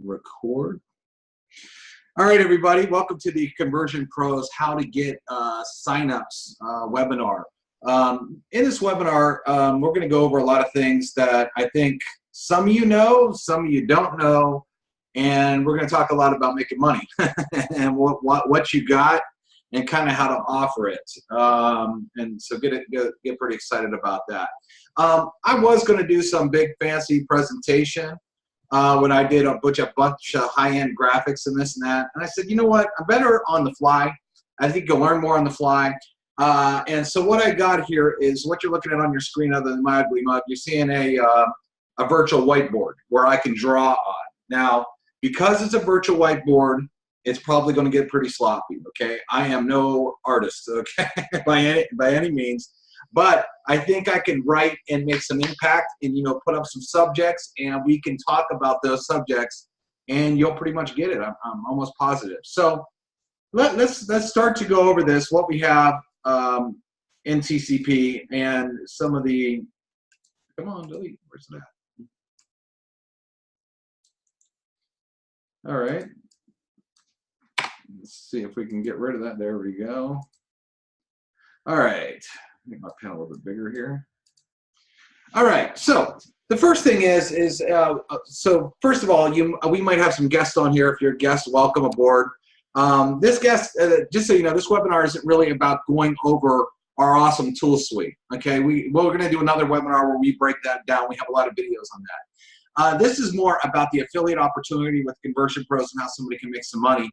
Record. All right, everybody, welcome to the Conversion Pros How to Get Signups webinar. In this webinar, we're going to go over a lot of things that I think some of you know, some of you don't know, and we're going to talk a lot about making money and what you got and kind of how to offer it. And so get pretty excited about that. I was going to do some big fancy presentation when I did a bunch of high-end graphics and this and that. And I said, you know what, I'm better on the fly. I think you'll learn more on the fly. And so what I got here is what you're looking at on your screen other than my ugly mug. You're seeing a virtual whiteboard where I can draw on. Now, because it's a virtual whiteboard, it's probably going to get pretty sloppy, okay? I am no artist, okay, by any means. But I think I can write and make some impact and, you know, put up some subjects and we can talk about those subjects and you'll pretty much get it. I'm almost positive. So let's start to go over this, what we have in TCP and some of the, come on, delete, where's that? All right. Let's see if we can get rid of that. There we go. All right. Make my pen a little bit bigger here. All right, so the first thing is so first of all, we might have some guests on here. If you're a guest, welcome aboard. This guest, just so you know, this webinar isn't really about going over our awesome tool suite. Okay, we're going to do another webinar where we break that down. We have a lot of videos on that. This is more about the affiliate opportunity with Conversion Pros and how somebody can make some money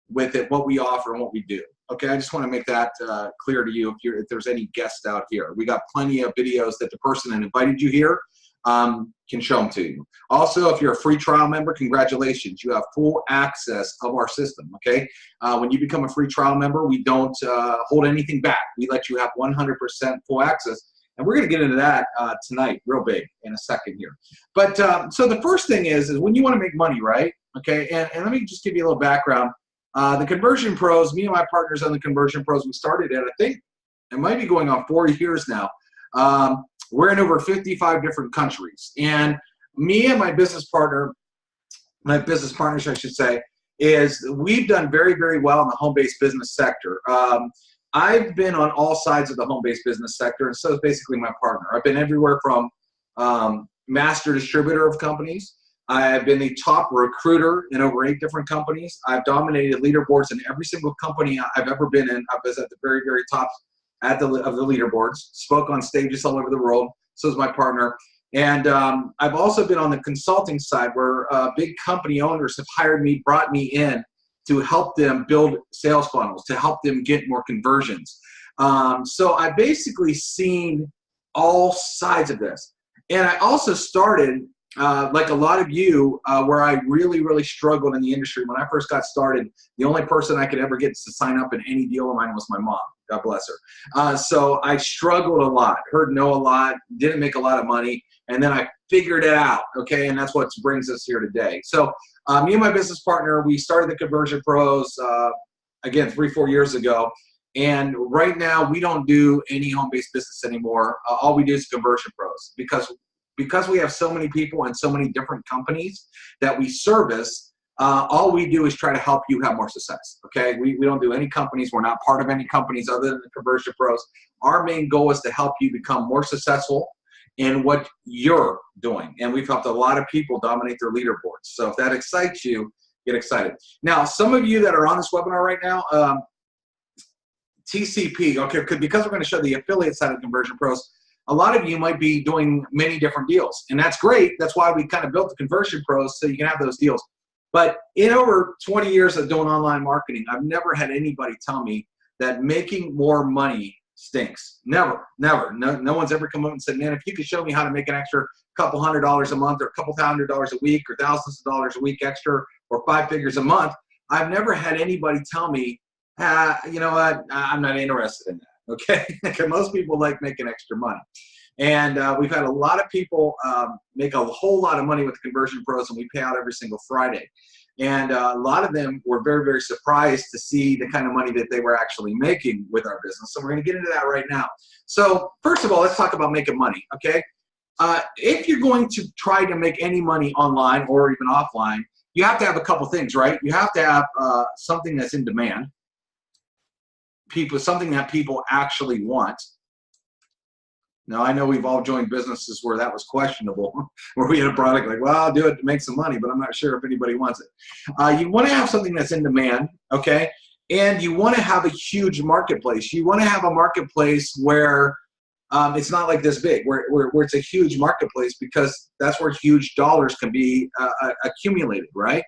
with it, what we offer and what we do. Okay, I just want to make that clear to you if there's any guests out here. We got plenty of videos that the person that invited you here can show them to you. Also, if you're a free trial member, congratulations. You have full access of our system, okay? When you become a free trial member, we don't hold anything back. We let you have 100% full access. And we're going to get into that tonight, real big, in a second here. But so the first thing is when you want to make money, right? Okay, and let me just give you a little background. The Conversion Pros, me and my partners on the Conversion Pros, we started at, I think, it might be going on 4 years now. We're in over 55 different countries. And me and my business partners, I should say, is we've done very, very well in the home-based business sector. I've been on all sides of the home-based business sector, and so is basically my partner. I've been everywhere from master distributor of companies. I've been the top recruiter in over 8 different companies. I've dominated leaderboards in every single company I've ever been in. I was at the very, very top of the leaderboards, spoke on stages all over the world. So is my partner. And I've also been on the consulting side where big company owners have hired me, brought me in to help them build sales funnels, to help them get more conversions. So I've basically seen all sides of this. And I also started like a lot of you, where I really, really struggled in the industry. When I first got started, the only person I could ever get to sign up in any deal of mine was my mom. God bless her. So I struggled a lot, heard no a lot, didn't make a lot of money, and then I figured it out, okay? And that's what brings us here today. So me and my business partner, we started the Conversion Pros, again, 3-4 years ago. And right now, we don't do any home-based business anymore. All we do is Conversion Pros because we have so many people and so many different companies that we service, all we do is try to help you have more success, okay? We don't do any companies. We're not part of any companies other than the Conversion Pros. Our main goal is to help you become more successful in what you're doing. And we've helped a lot of people dominate their leaderboards. So if that excites you, get excited. Now, some of you that are on this webinar right now, TCP, okay, because we're going to show the affiliate side of Conversion Pros, a lot of you might be doing many different deals, and that's great. That's why we kind of built the Conversion Pros so you can have those deals. But in over 20 years of doing online marketing, I've never had anybody tell me that making more money stinks. Never, never. No one's ever come up and said, man, if you could show me how to make an extra couple $100 a month or a couple $100 a week or thousands of dollars a week extra or 5 figures a month, I've never had anybody tell me, you know what, I'm not interested in that. Okay, because most people like making extra money. And we've had a lot of people make a whole lot of money with the Conversion Pros, and we pay out every single Friday. And a lot of them were very, very surprised to see the kind of money that they were actually making with our business. So we're going to get into that right now. So first of all, let's talk about making money, okay? If you're going to try to make any money online or even offline, you have to have a couple things, right? You have to have something that's in demand, something that people actually want. Now, I know we've all joined businesses where that was questionable, where we had a product like, well, I'll do it to make some money, but I'm not sure if anybody wants it. You want to have something that's in demand, okay? And you want to have a huge marketplace. You want to have a marketplace where it's not like this big, where it's a huge marketplace, because that's where huge dollars can be accumulated, right?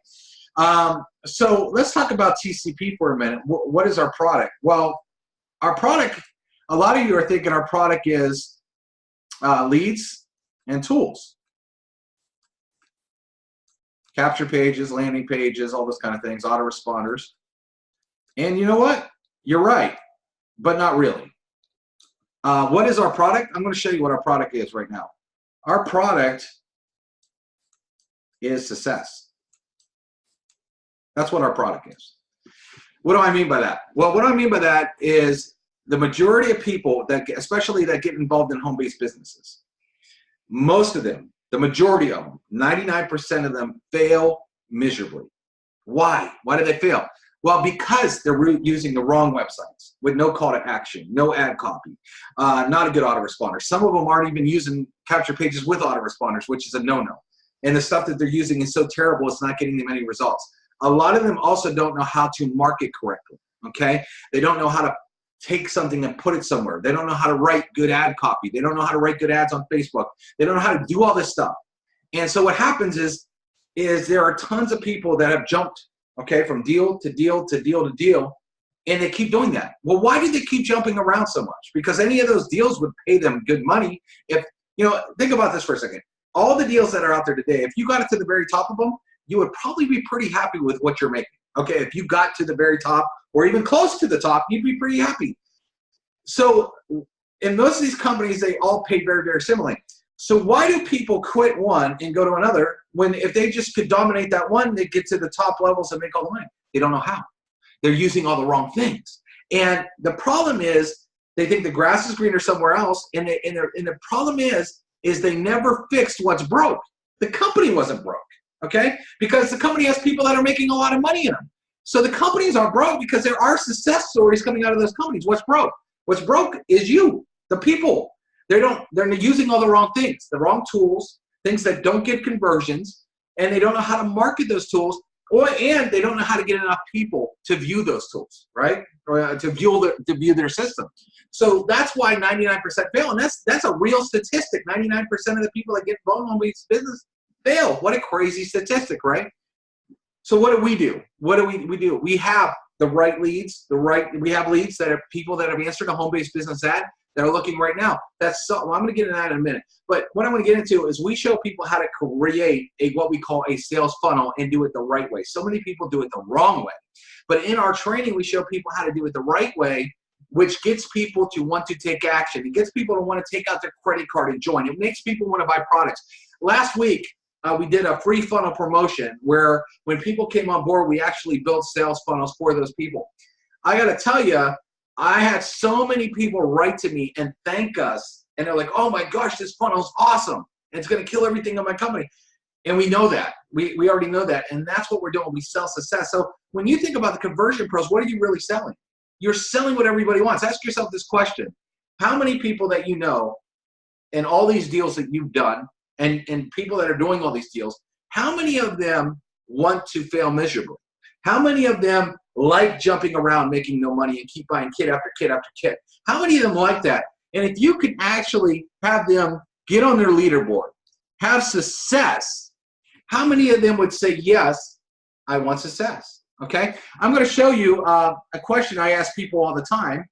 So let's talk about TCP for a minute. What is our product? Well, our product, a lot of you are thinking our product is leads and tools. Capture pages, landing pages, all those kind of things, autoresponders. And you know what? You're right, but not really. What is our product? I'm going to show you what our product is right now. Our product is success. That's what our product is. What do I mean by that? Well, what I mean by that is the majority of people, especially that get involved in home-based businesses, most of them, the majority of them, 99% of them fail miserably. Why? Why do they fail? Well, because they're using the wrong websites with no call to action, no ad copy, not a good autoresponder. Some of them aren't even using capture pages with autoresponders, which is a no-no. And the stuff that they're using is so terrible, it's not getting them any results. A lot of them also don't know how to market correctly, okay? They don't know how to take something and put it somewhere. They don't know how to write good ad copy. They don't know how to write good ads on Facebook. They don't know how to do all this stuff. And so what happens is there are tons of people that have jumped, okay, from deal to deal to deal to deal, and they keep doing that. Well, why do they keep jumping around so much? Because any of those deals would pay them good money. If, you know, think about this for a second. All the deals that are out there today, if you got it to the very top of them, you would probably be pretty happy with what you're making. Okay, if you got to the very top or even close to the top, you'd be pretty happy. So in most of these companies, they all pay very, very similarly. So why do people quit one and go to another when if they just could dominate that one, they get to the top levels and make all the money? They don't know how. They're using all the wrong things. And the problem is they think the grass is greener somewhere else, and the problem is they never fixed what's broke. The company wasn't broke, okay? Because the company has people that are making a lot of money in them. So the companies are broke because there are success stories coming out of those companies. What's broke? What's broke is you, the people. They're using all the wrong things, the wrong tools, things that don't get conversions, and they don't know how to market those tools, and they don't know how to get enough people to view those tools, right? Or to view their system. So that's why 99% fail, and that's a real statistic. 99% of the people that get involved in home-based business fail. What a crazy statistic, right? So what do? What do we do? We have the right leads, we have leads that are people that have answered a home-based business ad that are looking right now. Well, I'm going to get into that in a minute. But what I'm going to get into is we show people how to create what we call a sales funnel and do it the right way. So many people do it the wrong way. But in our training, we show people how to do it the right way, which gets people to want to take action. It gets people to want to take out their credit card and join. It makes people want to buy products. Last week, we did a free funnel promotion where when people came on board, we actually built sales funnels for those people. I got to tell you, I had so many people write to me and thank us. And they're like, oh my gosh, this funnel's awesome. And it's going to kill everything in my company. And we know that. We already know that. And that's what we're doing. We sell success. So when you think about the conversion pros, what are you really selling? You're selling what everybody wants. Ask yourself this question. How many people that you know and all these deals that you've done and people that are doing all these deals, how many of them want to fail miserably? How many of them like jumping around making no money and keep buying kit after kit after kit? How many of them like that? And if you could actually have them get on their leaderboard, have success, how many of them would say, yes, I want success? Okay? I'm going to show you a question I ask people all the time.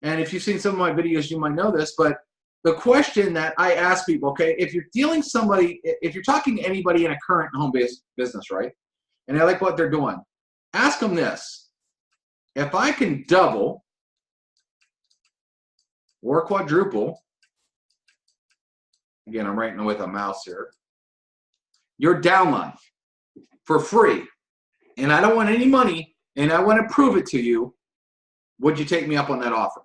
And if you've seen some of my videos, you might know this, but the question that I ask people, okay, if you're talking to anybody in a current home-based business, right, and they like what they're doing, ask them this. If I can double or quadruple, again, I'm writing with a mouse here, your downline for free, and I don't want any money, and I want to prove it to you, would you take me up on that offer?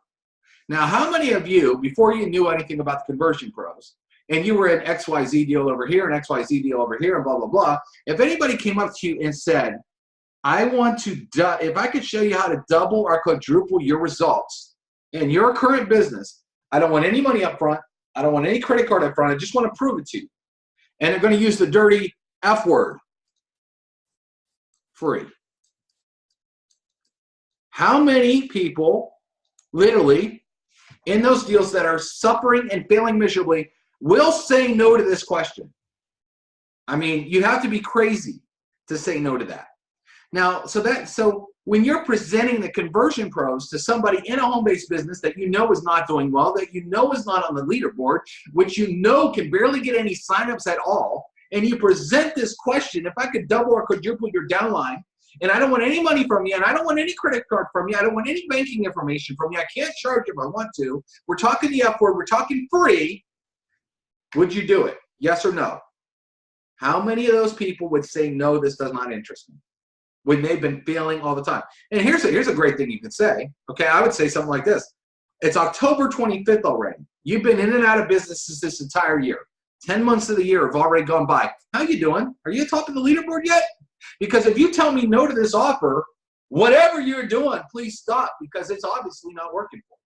Now, how many of you, before you knew anything about the conversion pros, and you were an XYZ deal over here, an XYZ deal over here, and blah, blah, blah. If anybody came up to you and said, I want to, if I could show you how to double or quadruple your results in your current business, I don't want any money up front. I don't want any credit card up front. I just want to prove it to you. And they're going to use the dirty F word, free. How many people literally in those deals that are suffering and failing miserably will say no to this question? I mean, you have to be crazy to say no to that. Now, so when you're presenting the conversion pros to somebody in a home-based business that you know is not doing well, that you know is not on the leaderboard, which you know can barely get any signups at all, and you present this question, if I could double or quadruple your downline, and I don't want any money from you, and I don't want any credit card from you, I don't want any banking information from you, I can't charge if I want to, we're talking the F word, we're talking free, would you do it? Yes or no? How many of those people would say, no, this does not interest me, when they've been failing all the time? And here's a great thing you could say. Okay, I would say something like this. It's October 25th already. You've been in and out of businesses this entire year. 10 months of the year have already gone by. How you doing? Are you top of the leaderboard yet? Because if you tell me no to this offer, whatever you're doing, please stop, because it's obviously not working for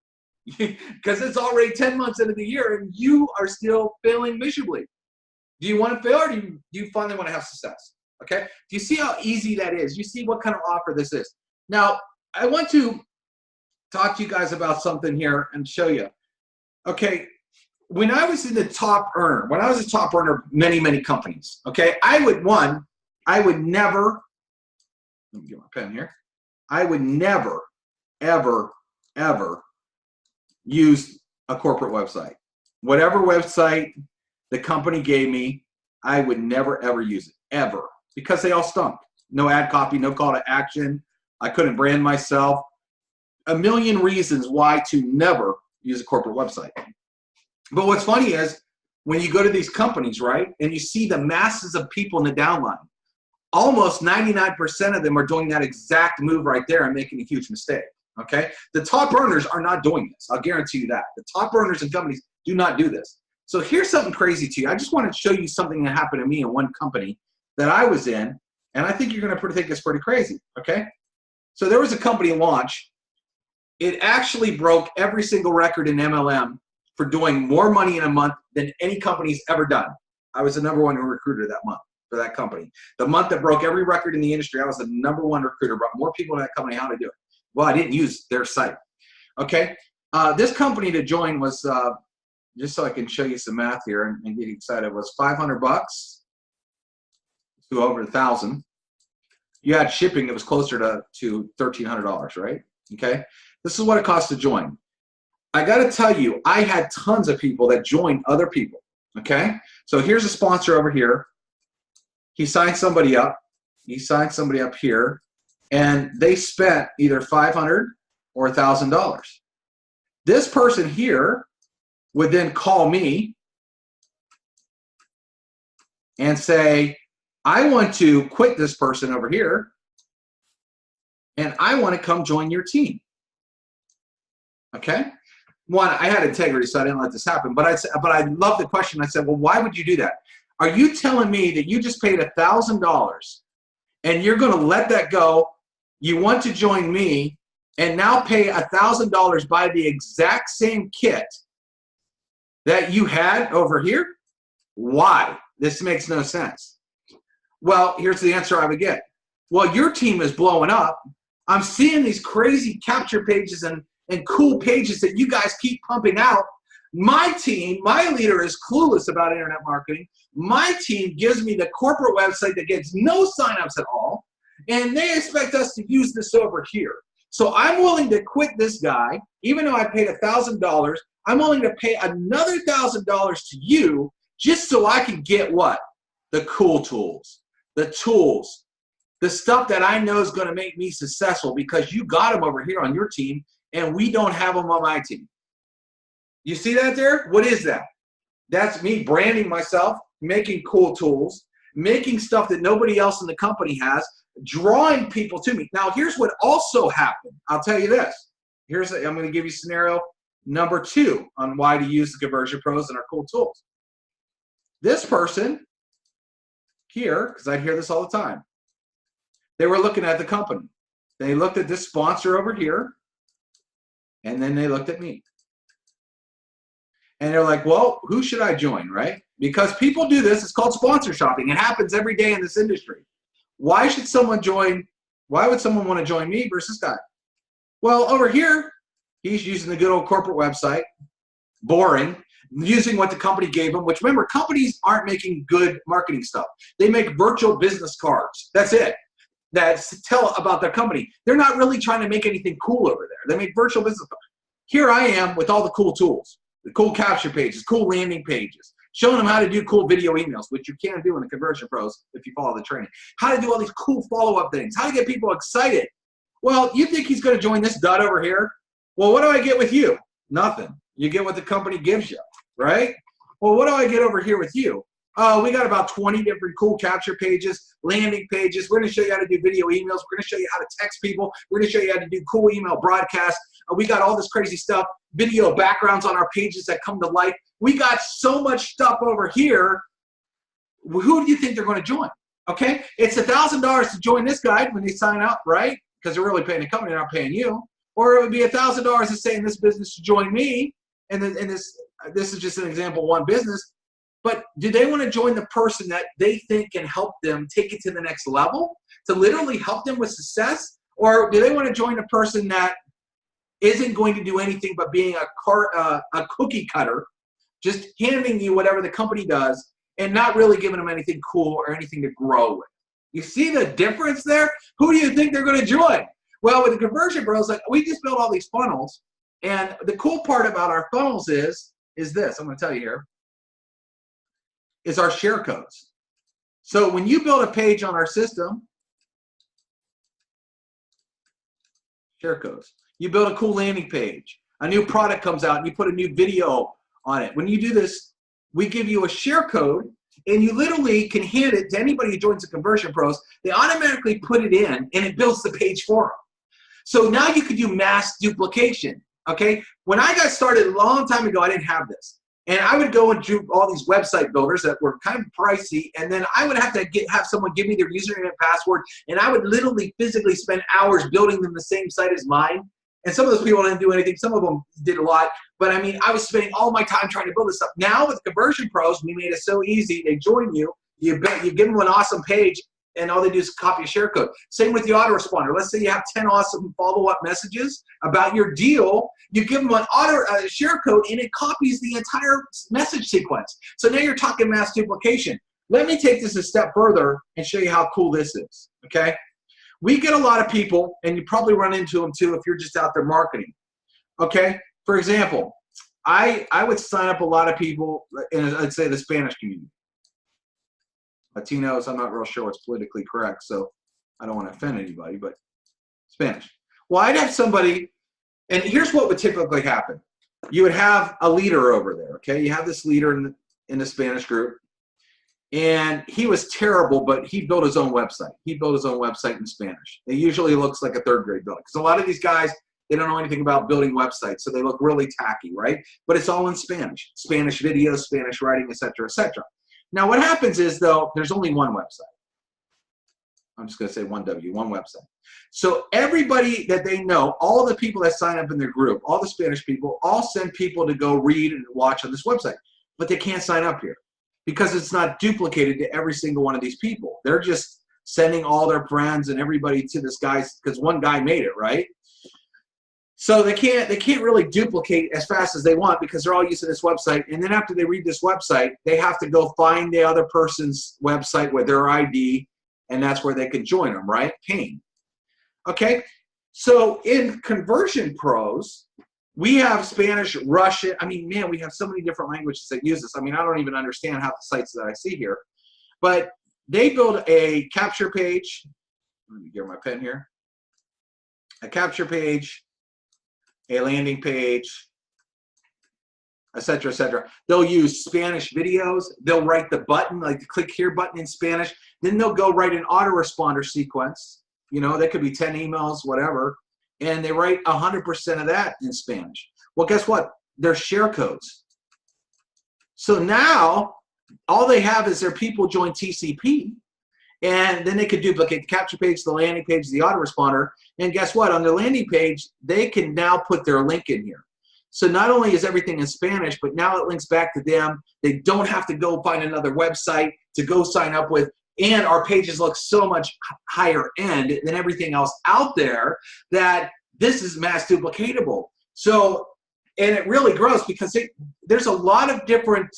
you. Because it's already 10 months into the year and you are still failing miserably. Do you want to fail, or do you finally want to have success? Okay? Do you see how easy that is? You see what kind of offer this is? Now, I want to talk to you guys about something here and show you. Okay, when I was in the top earner, when I was a top earner of many, many companies, okay, I would never, let me get my pen here. I would never, ever, ever use a corporate website. Whatever website the company gave me, I would never, ever use it, ever. Because they all stunk. No ad copy, no call to action. I couldn't brand myself. A million reasons why to never use a corporate website. But what's funny is when you go to these companies, right, and you see the masses of people in the downline, almost 99% of them are doing that exact move right there and making a huge mistake, okay? The top earners are not doing this. I'll guarantee you that. The top earners in companies do not do this. So here's something crazy to you. I just want to show you something that happened to me in one company that I was in, and I think you're going to think it's pretty crazy, okay? So there was a company launch. It actually broke every single record in MLM for doing more money in a month than any company's ever done. I was the #1 recruiter that month for that company. The month that broke every record in the industry, I was the #1 recruiter, brought more people to that company. How to do it? Well, I didn't use their site, okay? This company to join was, just so I can show you some math here and get excited, was $500 to over 1,000. You had shipping that was closer to $1,300, right? Okay, this is what it costs to join. I got to tell you, I had tons of people that joined other people. Okay, so here's a sponsor over here. He signed somebody up. He signed somebody up here, and they spent either $500 or $1,000. This person here would then call me and say, I want to quit this person over here, and I want to come join your team. Okay? One, I had integrity, so I didn't let this happen. But I love the question. I said, well, why would you do that? Are you telling me that you just paid $1,000 and you're going to let that go? You want to join me and now pay $1,000 buy the exact same kit that you had over here? Why? This makes no sense. Well, here's the answer I would get. Well, your team is blowing up. I'm seeing these crazy capture pages and cool pages that you guys keep pumping out. My team, my leader is clueless about internet marketing. My team gives me the corporate website that gets no signups at all, and they expect us to use this over here. So I'm willing to quit this guy, even though I paid $1,000. I'm willing to pay another $1,000 to you just so I can get what? The cool tools, the tools, the stuff that I know is going to make me successful because you got them over here on your team and we don't have them on my team. You see that there? What is that? That's me branding myself, making cool tools, making stuff that nobody else in the company has, drawing people to me. Now, here's what also happened. I'll tell you this. I'm going to give you scenario number 2 on why to use the Conversion Pros and our cool tools. This person here, because I hear this all the time, they were looking at the company. They looked at this sponsor over here, and then they looked at me. And they're like, well, who should I join, right? Because people do this. It's called sponsor shopping. It happens every day in this industry. Why should someone join? Why would someone want to join me versus this guy? Well, over here, he's using the good old corporate website, boring, using what the company gave him, which remember, companies aren't making good marketing stuff. They make virtual business cards. That's it. That's tell about their company. They're not really trying to make anything cool over there. They make virtual business cards. Here I am with all the cool tools, the cool capture pages, cool landing pages, showing them how to do cool video emails, which you can do in the Conversion Pros if you follow the training. How to do all these cool follow-up things, how to get people excited. Well, you think he's going to join this dud over here? Well, what do I get with you? Nothing. You get what the company gives you, right? Well, what do I get over here with you? We got about 20 different cool capture pages, landing pages. We're going to show you how to do video emails. We're going to show you how to text people. We're going to show you how to do cool email broadcasts. We got all this crazy stuff, video backgrounds on our pages that come to life. We got so much stuff over here. Who do you think they're going to join? Okay, it's $1,000 to join this guy when they sign up, right? Because they're really paying the company, they're not paying you. Or it would be $1,000 to stay in this business to join me. And this is just an example, one business. But do they want to join the person that they think can help them take it to the next level, to literally help them with success? Or do they want to join a person that isn't going to do anything but being a cookie cutter, just handing you whatever the company does and not really giving them anything cool or anything to grow with? You see the difference there? Who do you think they're going to join? Well, with the Conversion Bros, like, we just built all these funnels. And the cool part about our funnels is this. I'm going to tell you here. Is our share codes. So when you build a page on our system, share codes. You build a cool landing page. A new product comes out and you put a new video on it. When you do this, we give you a share code and you literally can hand it to anybody who joins the Conversion Pros. They automatically put it in and it builds the page for them. So now you could do mass duplication, okay? When I got started a long time ago, I didn't have this. And I would go and do all these website builders that were kind of pricey, and then I would have to have someone give me their username and password, and I would literally physically spend hours building them the same site as mine. And some of those people didn't do anything. Some of them did a lot. But, I mean, I was spending all my time trying to build this stuff. Now with Conversion Pros, we made it so easy. They join you. You give them an awesome page, and all they do is copy a share code. Same with the autoresponder. Let's say you have 10 awesome follow-up messages about your deal. You give them an share code, and it copies the entire message sequence. So now you're talking mass duplication. Let me take this a step further and show you how cool this is, okay? We get a lot of people, and you probably run into them too if you're just out there marketing, okay? For example, I would sign up a lot of people in, I'd say, the Spanish community. Latinos, I'm not real sure what's politically correct, so I don't want to offend anybody, but Spanish. Well, I'd have somebody, and here's what would typically happen. You would have a leader over there, okay? You have this leader in the Spanish group, and he was terrible, but he built his own website. He built his own website in Spanish. It usually looks like a third-grade building, because a lot of these guys, they don't know anything about building websites, so they look really tacky, right? But it's all in Spanish. Spanish videos, Spanish writing, et cetera, et cetera. Now, what happens is, though, there's only one website. I'm just going to say one website. So everybody that they know, all the people that sign up in their group, all the Spanish people, all send people to go read and watch on this website. But they can't sign up here because it's not duplicated to every single one of these people. They're just sending all their friends and everybody to this guy because one guy made it, right? So they can't really duplicate as fast as they want because they're all using this website. And then after they read this website, they have to go find the other person's website with their ID, and that's where they can join them, right? Pain. Okay, so in Conversion Pros, we have Spanish, Russian. I mean, man, we have so many different languages that use this. I mean, I don't even understand half the sites that I see here. But they build a capture page. Let me get my pen here. A capture page, a landing page, etc., etc. They'll use Spanish videos. They'll write the button, like the click here button in Spanish. Then they'll go write an autoresponder sequence. You know, that could be 10 emails, whatever. And they write 100% of that in Spanish. Well, guess what? They're share codes. So now all they have is their people join TCP, and then they could duplicate the capture page, the landing page, the autoresponder, and guess what? On their landing page, they can now put their link in here. So not only is everything in Spanish, but now it links back to them. They don't have to go find another website to go sign up with, and our pages look so much higher end than everything else out there that this is mass duplicatable. So, and it really grows because there's a lot of different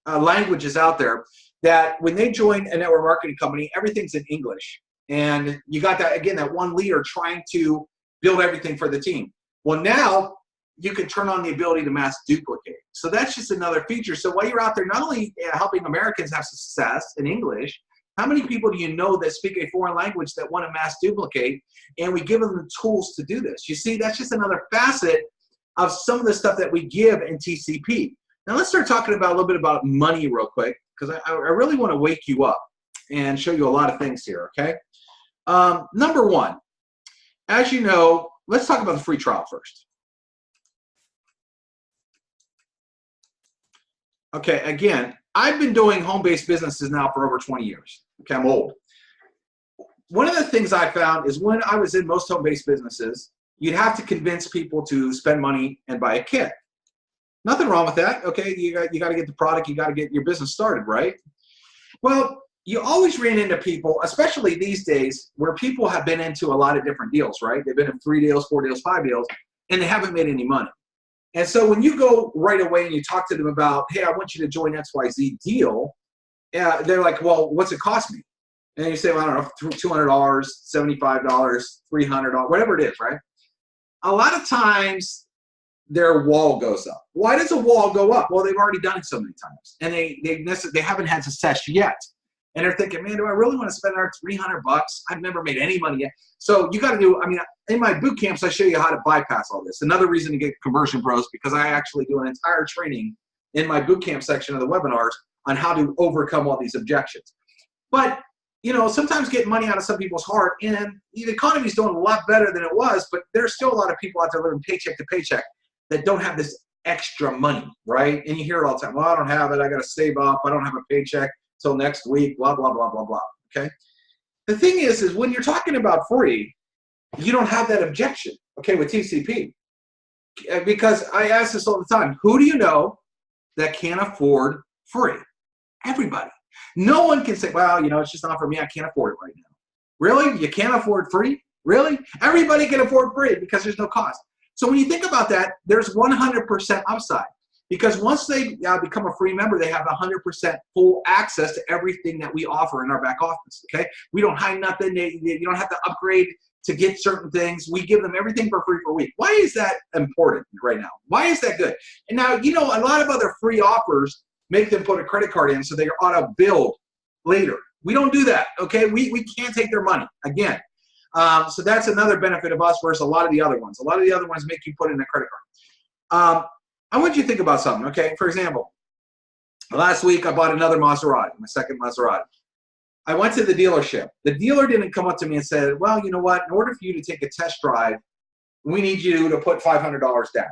languages out there that when they join a network marketing company, everything's in English. And you got that, again, that one leader trying to build everything for the team. Well, now you can turn on the ability to mass duplicate. So that's just another feature. So while you're out there not only helping Americans have success in English, how many people do you know that speak a foreign language that want to mass duplicate? And we give them the tools to do this. You see, that's just another facet of some of the stuff that we give in TCP. Now let's start talking about a little bit about money real quick, because I really want to wake you up and show you a lot of things here, okay? Number one, as you know, let's talk about the free trial first. Okay, again, I've been doing home-based businesses now for over 20 years. Okay, I'm old. One of the things I found is when I was in most home-based businesses, you'd have to convince people to spend money and buy a kit. Nothing wrong with that, okay? You got to get the product, you got to get your business started, right? Well, you always ran into people, especially these days, where people have been into a lot of different deals, right? They've been in 3 deals, 4 deals, 5 deals, and they haven't made any money. And so when you go right away and you talk to them about, hey, I want you to join XYZ deal, they're like, well, what's it cost me? And you say, well, I don't know, $200, $75, $300, whatever it is, right? A lot of times their wall goes up. Why does a wall go up? Well, they've already done it so many times, and they haven't had success yet. And they're thinking, man, do I really want to spend our $300 bucks? I've never made any money yet. So you got to do, I mean, in my boot camps, I show you how to bypass all this. Another reason to get conversion pros, because I actually do an entire training in my boot camp section of the webinars on how to overcome all these objections. But, you know, sometimes getting money out of some people's hard, and the economy's doing a lot better than it was, but there's still a lot of people out there living paycheck to paycheck that don't have this extra money, right? And you hear it all the time. Well, I don't have it. I got to save up. I don't have a paycheck till next week, blah, blah, blah, blah, blah, okay? The thing is when you're talking about free, you don't have that objection, okay, with TCP. Because I ask this all the time, who do you know that can't afford free? Everybody. No one can say, well, you know, it's just not for me. I can't afford it right now. Really? You can't afford free? Really? Everybody can afford free because there's no cost. So when you think about that, there's 100% upside. Because once they become a free member, they have 100% full access to everything that we offer in our back office, okay? We don't hide nothing. You don't have to upgrade to get certain things. We give them everything for free for a week. Why is that important right now? Why is that good? And now, you know, a lot of other free offers make them put a credit card in so they auto bill later. We don't do that, okay? We can't take their money, again. So that's another benefit of us versus a lot of the other ones. A lot of the other ones make you put in a credit card. I want you to think about something, okay? For example, last week I bought another Maserati, my second Maserati. I went to the dealership. The dealer didn't come up to me and said, well, you know what? In order for you to take a test drive, we need you to put $500 down.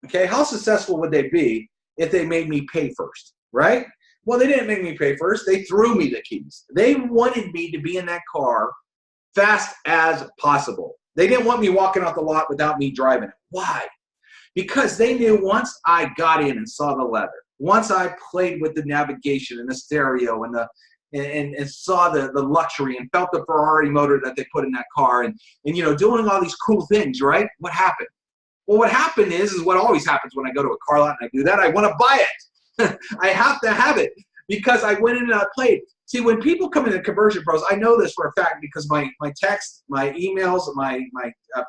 Okay, how successful would they be if they made me pay first, right? Well, they didn't make me pay first. They threw me the keys. They wanted me to be in that car fast as possible. They didn't want me walking out the lot without me driving it. Why? Because they knew once I got in and saw the leather, once I played with the navigation and the stereo and saw the luxury and felt the Ferrari motor that they put in that car and you know, doing all these cool things, right? What happened? Well, what happened is what always happens when I go to a car lot and I do that. I want to buy it. I have to have it because I went in and I played. See, when people come into Conversion Pros, I know this for a fact because my text, my emails, my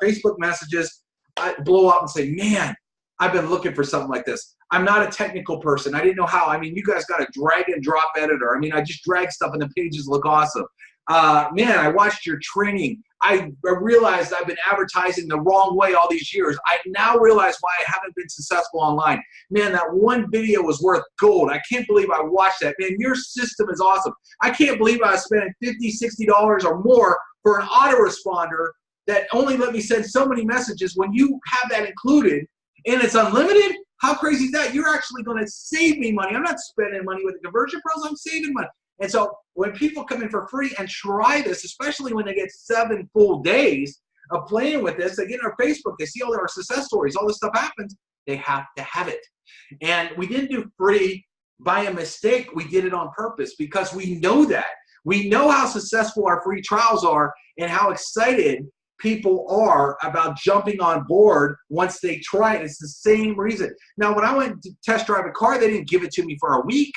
Facebook messages, I blow up and say, man, I've been looking for something like this. I'm not a technical person. I didn't know how. I mean, you guys got a drag and drop editor. I mean, I just drag stuff and the pages look awesome. Man, I watched your training. I realized I've been advertising the wrong way all these years. I now realize why I haven't been successful online. Man, that one video was worth gold. I can't believe I watched that. Man, your system is awesome. I can't believe I was spending $50, $60 or more for an autoresponder that only let me send so many messages. When you have that included and it's unlimited, How crazy is that? You're actually going to save me money. I'm not spending money with the conversion pros. I'm saving money. And so when people come in for free and try this, especially when they get 7 full days of playing with this, they get in our Facebook, they see all of our success stories, all this stuff happens, they have to have it. And we didn't do free by a mistake. We did it on purpose because we know that. We know how successful our free trials are and how excited people are about jumping on board once they try it. It's the same reason. Now, when I went to test drive a car, they didn't give it to me for a week.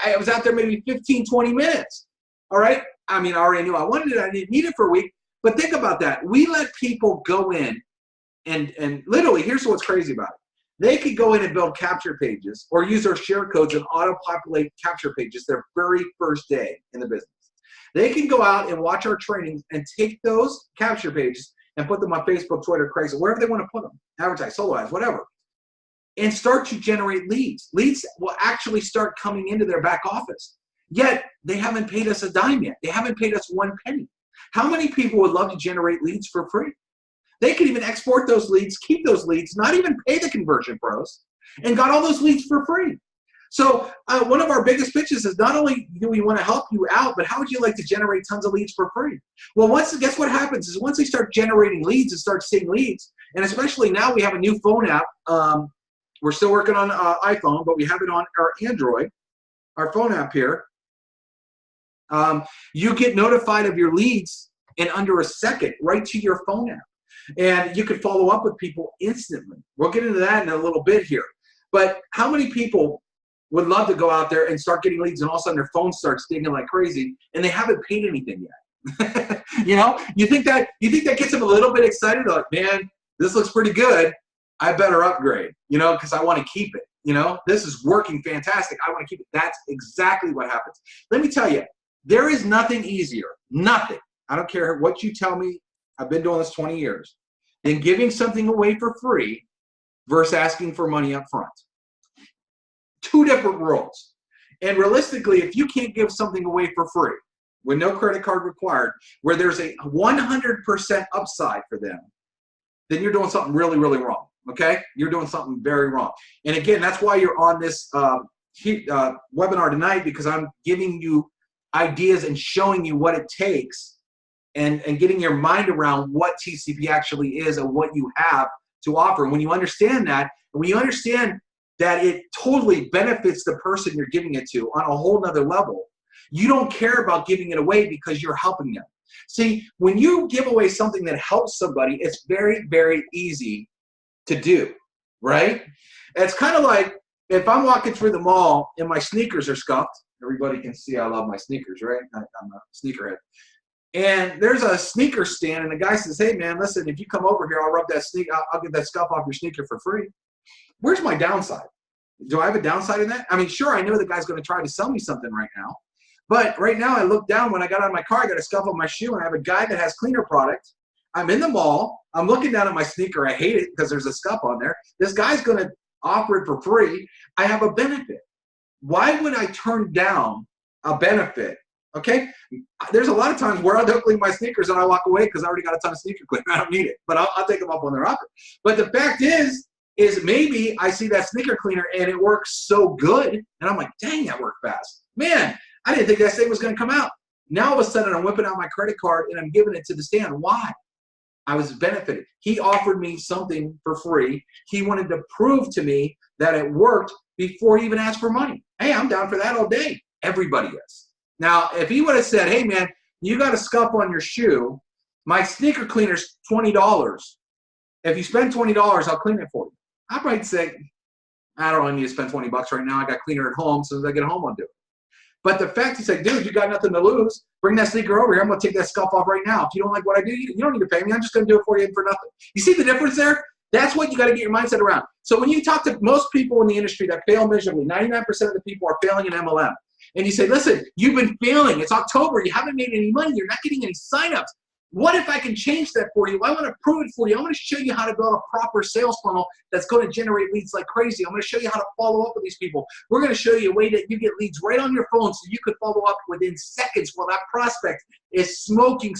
I was out there maybe 15, 20 minutes. All right? I mean, I already knew I wanted it. I didn't need it for a week. But think about that. We let people go in and literally, here's what's crazy about it. They could go in and build capture pages or use their share codes and auto-populate capture pages their very first day in the business. They can go out and watch our trainings and take those capture pages and put them on Facebook, Twitter, Craigslist, wherever they want to put them, advertise, solo ads, whatever, and start to generate leads. Leads will actually start coming into their back office. Yet, they haven't paid us a dime yet. They haven't paid us 1 penny. How many people would love to generate leads for free? They could even export those leads, keep those leads, not even pay the conversion pros, and got all those leads for free. So one of our biggest pitches is not only do we want to help you out, but how would you like to generate tons of leads for free? Well, guess what happens is once they start generating leads and start seeing leads, and especially now we have a new phone app. We're still working on iPhone, but we have it on our Android, our phone app here. You get notified of your leads in under a second right to your phone app. And you can follow up with people instantly. We'll get into that in a little bit here. But how many people would love to go out there and start getting leads and all of a sudden their phone starts dinging like crazy and they haven't paid anything yet? You know, you think that gets them a little bit excited, like, man, this looks pretty good. I better upgrade, you know, because I want to keep it. You know, this is working fantastic. I want to keep it. That's exactly what happens. Let me tell you, there is nothing easier, nothing. I don't care what you tell me. I've been doing this 20 years, than giving something away for free versus asking for money up front. 2 different worlds. And realistically, if you can't give something away for free, with no credit card required, where there's a 100% upside for them, then you're doing something really, really wrong, okay? You're doing something very wrong. And again, that's why you're on this webinar tonight, because I'm giving you ideas and showing you what it takes and getting your mind around what TCP actually is and what you have to offer. And when you understand that, and when you understand that it totally benefits the person you're giving it to on a whole nother level, you don't care about giving it away because you're helping them. See, when you give away something that helps somebody, it's very, very easy to do, right? It's kind of like if I'm walking through the mall and my sneakers are scuffed. Everybody can see I love my sneakers, right? I'm a sneakerhead. And there's a sneaker stand, and the guy says, hey, man, listen, if you come over here, I'll rub that I'll get that scuff off your sneaker for free. Where's my downside? Do I have a downside in that? I mean, sure, I know the guy's going to try to sell me something right now. But right now, I look down. When I got out of my car, I got a scuff on my shoe, and I have a guy that has cleaner product. I'm in the mall. I'm looking down at my sneaker. I hate it because there's a scuff on there. This guy's going to offer it for free. I have a benefit. Why would I turn down a benefit? Okay, there's a lot of times where I don't clean my sneakers and I walk away because I already got a ton of sneaker cleaner. I don't need it, but I'll take them up on their offer. But the fact is maybe I see that sneaker cleaner and it works so good, and I'm like, dang, that worked fast. Man, I didn't think that thing was going to come out. Now all of a sudden I'm whipping out my credit card and I'm giving it to the stand. Why? I was benefited. He offered me something for free. He wanted to prove to me that it worked before he even asked for money. Hey, I'm down for that all day. Everybody is. Now, if he would have said, hey, man, you got a scuff on your shoe, my sneaker cleaner's $20. If you spend $20, I'll clean it for you. I might say, I don't really need to spend 20 bucks right now. I got cleaner at home, so as I get home, I'll do it. But the fact is, like, dude, you got nothing to lose. Bring that sneaker over here. I'm going to take that scuff off right now. If you don't like what I do, you don't need to pay me. I'm just going to do it for you for nothing. You see the difference there? That's what you got to get your mindset around. So when you talk to most people in the industry that fail miserably, 99% of the people are failing in MLM. And you say, listen, you've been failing. It's October. You haven't made any money. You're not getting any signups. What if I can change that for you? I want to prove it for you. I want to show you how to build a proper sales funnel that's going to generate leads like crazy. I'm going to show you how to follow up with these people. We're going to show you a way that you get leads right on your phone so you could follow up within seconds while that prospect is smoking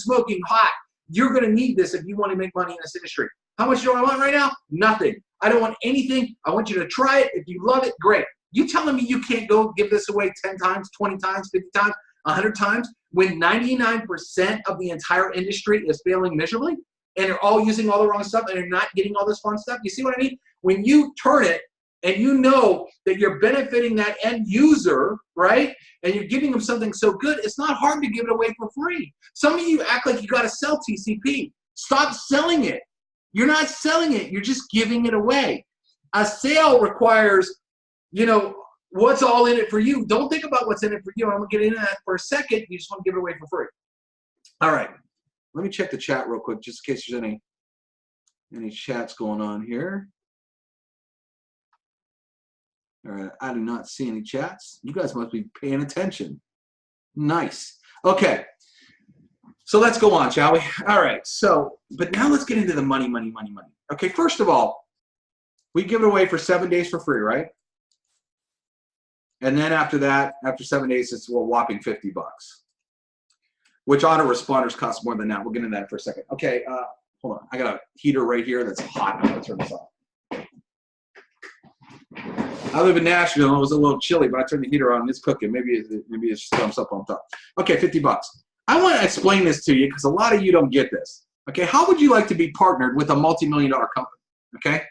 hot. You're going to need this if you want to make money in this industry. How much do I want right now? Nothing. I don't want anything. I want you to try it. If you love it, great. You telling me you can't go give this away 10 times, 20 times, 50 times, 100 times when 99% of the entire industry is failing miserably and they're all using all the wrong stuff and they're not getting all this fun stuff? You see what I mean? When you turn it and you know that you're benefiting that end user, right? And you're giving them something so good, it's not hard to give it away for free. Some of you act like you got to sell TCP. Stop selling it. You're not selling it. You're just giving it away. A sale requires, you know, what's all in it for you. Don't think about what's in it for you. I'm going to get into that for a second. You just want to give it away for free. All right. Let me check the chat real quick just in case there's any chats going on here. All right, I do not see any chats. You guys must be paying attention. Nice. Okay, so let's go on, shall we? All right, so, but now let's get into the money. Okay, first of all, we give it away for 7 days for free, right? And then after that, after 7 days, it's a whopping 50 bucks, which autoresponders cost more than that. We'll get into that for a second. Okay, hold on. I got a heater right here that's hot. I'm gonna turn this off. I live in Nashville and it was a little chilly, but I turned the heater on and it's cooking. Maybe it's thumbs up on top. Okay, 50 bucks. I want to explain this to you because a lot of you don't get this. Okay, how would you like to be partnered with a multi-million-dollar company? Okay,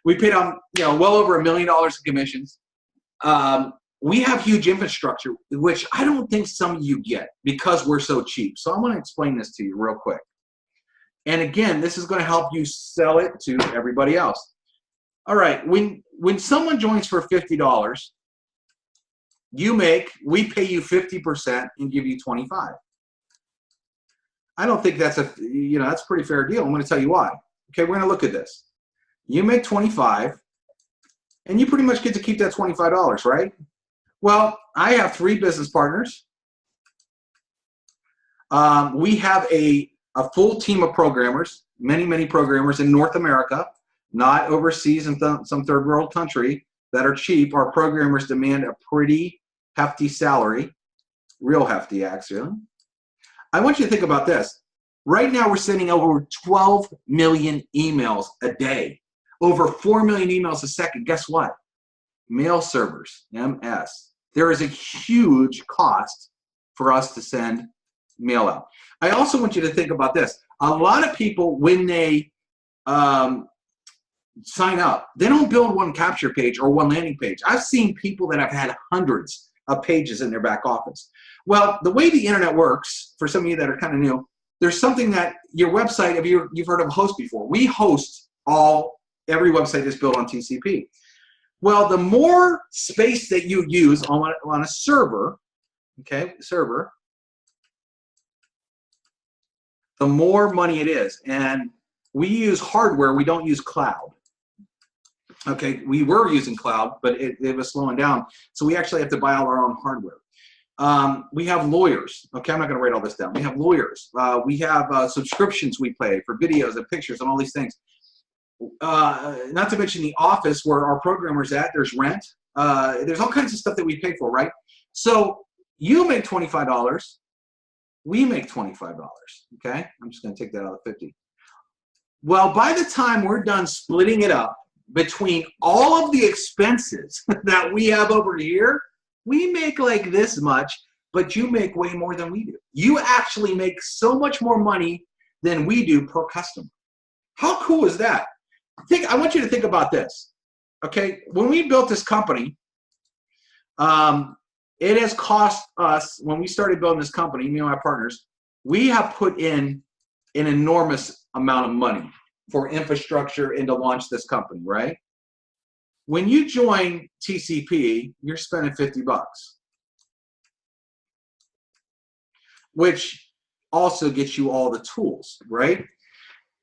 we paid on well over $1 million in commissions. We have huge infrastructure, which I don't think some of you get because we're so cheap. So I want to explain this to you real quick. And again, this is going to help you sell it to everybody else. All right, when someone joins for $50, we pay you 50% and give you 25. I don't think that's that's a pretty fair deal. I'm going to tell you why. Okay, we're going to look at this. You make 25, and you pretty much get to keep that $25, right? Well, I have 3 business partners. We have a full team of programmers, many programmers in North America. Not overseas in some third world country that are cheap. Our programmers demand a pretty hefty salary, real hefty actually. I want you to think about this. Right now we're sending over 12 million emails a day, over 4 million emails a second. Guess what? Mail servers, MS. There is a huge cost for us to send mail out. I also want you to think about this. A lot of people, when they sign up, they don't build one capture page or one landing page. I've seen people that have had hundreds of pages in their back office. Well, the way the internet works, for some of you that are kind of new, there's something that your website, if you've heard of a host before, we host every website is built on TCP. Well, the more space that you use on a server, okay, the more money it is. And we use hardware, we don't use cloud. Okay, we were using cloud, but it was slowing down. So we actually have to buy all our own hardware. We have lawyers. Okay, I'm not going to write all this down. We have lawyers. We have subscriptions we pay for videos and pictures and all these things. Not to mention the office where our programmer's at. There's rent. There's all kinds of stuff that we pay for, right? So you make $25. We make $25. Okay, I'm just going to take that out of 50. Well, by the time we're done splitting it up between all of the expenses that we have over here, we make like this much, but you make way more than we do. You actually make so much more money than we do per customer. How cool is that? I want you to think about this. Okay, when we built this company, it has cost us, when we started building this company, me and my partners, we have put in an enormous amount of money for infrastructure and to launch this company, right? When you join TCP, you're spending 50 bucks, which also gets you all the tools, right?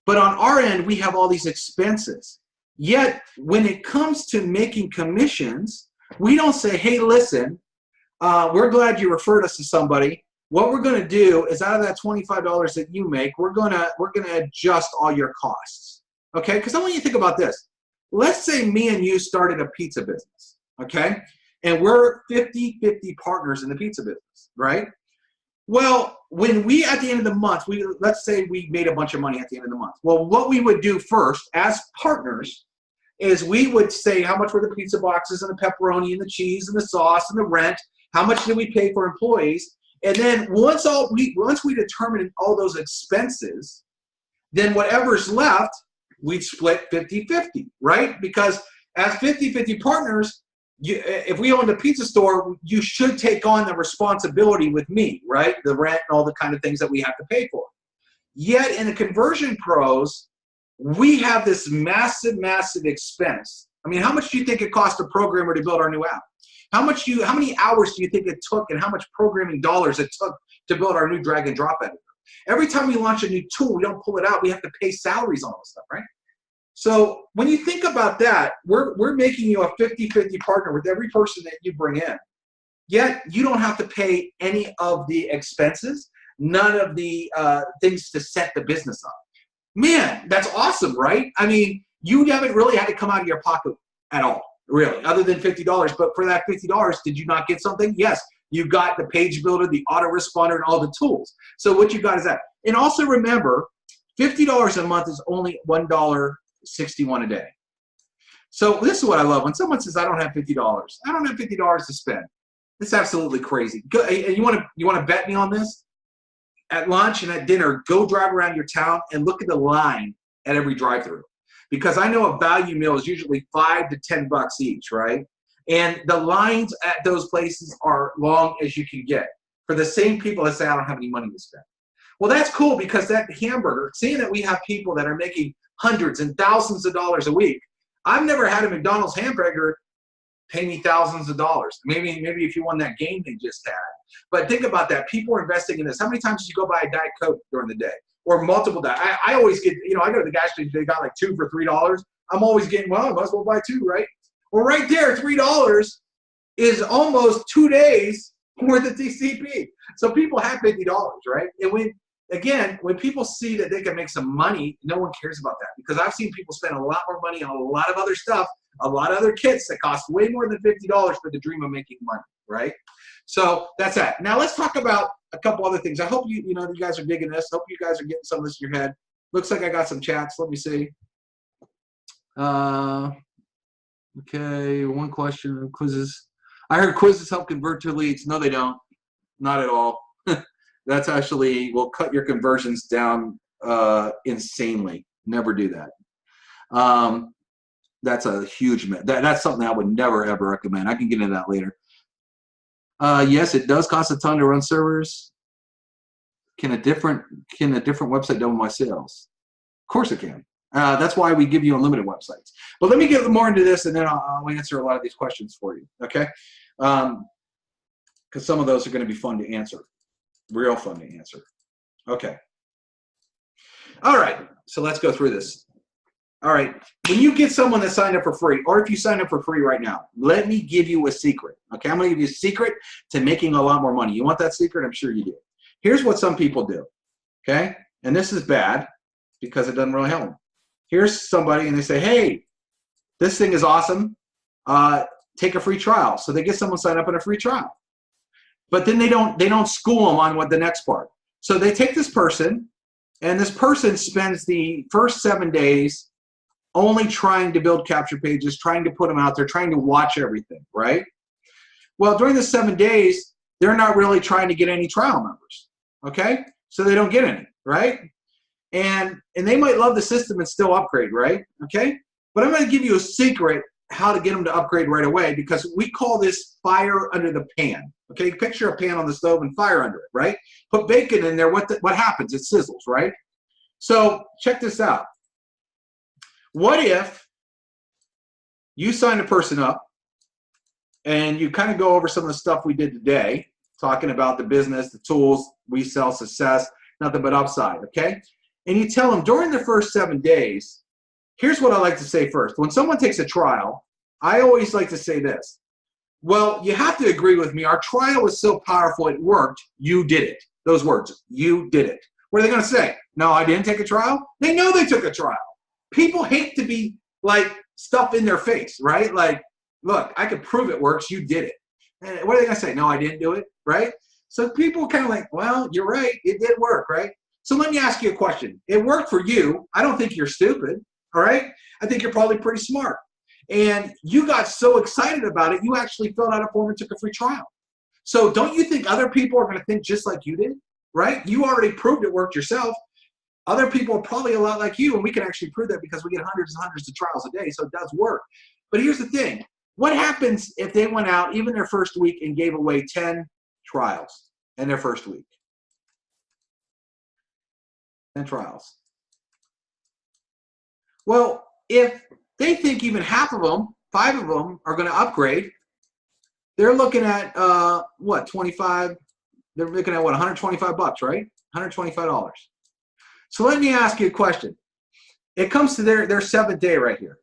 But on our end, we have all these expenses. Yet, when it comes to making commissions, we don't say, hey, listen, we're glad you referred us to somebody. What we're going to do is out of that $25 that you make, we're going to adjust all your costs, okay? Because I want you to think about this. Let's say me and you started a pizza business, okay? And we're 50-50 partners in the pizza business, right? Well, when we, at the end of the month, let's say we made a bunch of money at the end of the month. Well, what we would do first as partners is we would say how much were the pizza boxes and the pepperoni and the cheese and the sauce and the rent, how much did we pay for employees, and then once we determine all those expenses, then whatever's left, we'd split 50-50, right? Because as 50-50 partners, if we owned a pizza store, you should take on the responsibility with me, right? The rent and all the kind of things that we have to pay for. Yet in the conversion pros, we have this massive, massive expense. I mean, how much do you think it cost a programmer to build our new app? How many hours do you think it took, and how much programming dollars it took to build our new drag and drop editor? Every time we launch a new tool, we don't pull it out. We have to pay salaries on all this stuff, right? So when you think about that, we're making you a 50-50 partner with every person that you bring in. Yet you don't have to pay any of the expenses, none of the things to set the business up. Man, that's awesome, right? I mean, you haven't really had to come out of your pocket at all, really, other than $50. But for that $50, did you not get something? Yes, you got the page builder, the autoresponder, and all the tools. So what you got is that. And also remember, $50 a month is only $1.61 a day. So this is what I love. When someone says, I don't have $50. I don't have $50 to spend. It's absolutely crazy. And you want to bet me on this? At lunch and at dinner, go drive around your town and look at the line at every drive-thru. Because I know a value meal is usually $5 to $10 each, right? And the lines at those places are long as you can get for the same people that say, I don't have any money to spend. Well, that's cool, because that hamburger, seeing that we have people that are making hundreds and thousands of dollars a week, I've never had a McDonald's hamburger pay me thousands of dollars. Maybe if you won that game they just had. But think about that. People are investing in this. How many times do you go buy a Diet Coke during the day? Or multiple Diet? I always get, I go to the gas station, they got like 2 for $3. I'm always getting, well, I might as well buy 2, right? Well, right there, $3 is almost 2 days worth of TCP. So people have $50, right? And when people see that they can make some money, no one cares about that. Because I've seen people spend a lot more money on a lot of other stuff, a lot of other kits that cost way more than $50 for the dream of making money, right? So that's that. Now let's talk about a couple other things. I hope you guys are digging this. Hope you guys are getting some of this in your head. Looks like I got some chats. Let me see. Okay, one question, quizzes. I heard quizzes help convert to leads. No, they don't. Not at all. That's actually will cut your conversions down insanely. Never do that. That's a huge myth. That's something I would never ever recommend. I can get into that later. Yes, it does cost a ton to run servers. Can a different website double my sales? Of course it can. That's why we give you unlimited websites. But let me get more into this, and then I'll answer a lot of these questions for you. Okay? Because some of those are going to be fun to answer. Real fun to answer. Okay. All right. So let's go through this. All right. When you get someone that signed up for free, or if you sign up for free right now, let me give you a secret. Okay? I'm going to give you a secret to making a lot more money. You want that secret? I'm sure you do. Here's what some people do. Okay? And this is bad because it doesn't really help them. Here's somebody, and they say, hey, this thing is awesome. Take a free trial. So they get someone signed up on a free trial. But then they don't school them on what the next part. So they take this person, and this person spends the first 7 days only trying to build capture pages, trying to put them out there, trying to watch everything, right? Well, during the 7 days, they're not really trying to get any trial members, okay? So they don't get any, right? And they might love the system and still upgrade, right? Okay? But I'm going to give you a secret how to get them to upgrade right away, because we call this fire under the pan. Okay? Picture a pan on the stove and fire under it, right? Put bacon in there, what happens? It sizzles, right? So check this out. What if you sign a person up and you kind of go over some of the stuff we did today, talking about the business, the tools, we sell, success, nothing but upside, okay? And you tell them during the first 7 days, here's what I like to say first. When someone takes a trial, I always like to say this. Well, you have to agree with me. Our trial was so powerful, it worked. You did it. Those words, you did it. What are they going to say? No, I didn't take a trial? They know they took a trial. People hate to be like stuff in their face, right? Like, look, I could prove it works. You did it. And what are they going to say? No, I didn't do it, right? So people kind of like, well, you're right. It did work, right? So let me ask you a question. It worked for you. I don't think you're stupid, all right? I think you're probably pretty smart. and you got so excited about it, you actually filled out a form and took a free trial. So don't you think other people are going to think just like you did, right? You already proved it worked yourself. Other people are probably a lot like you, and we can actually prove that because we get hundreds and hundreds of trials a day, so it does work. But here's the thing. What happens if they went out, even their first week, and gave away 10 trials in their first week? 10 trials. Well, if they think even half of them, 5 of them, are going to upgrade, they're looking at, what, 25? They're looking at, what, 125 bucks, right? $125. So let me ask you a question. It comes to their 7th day right here.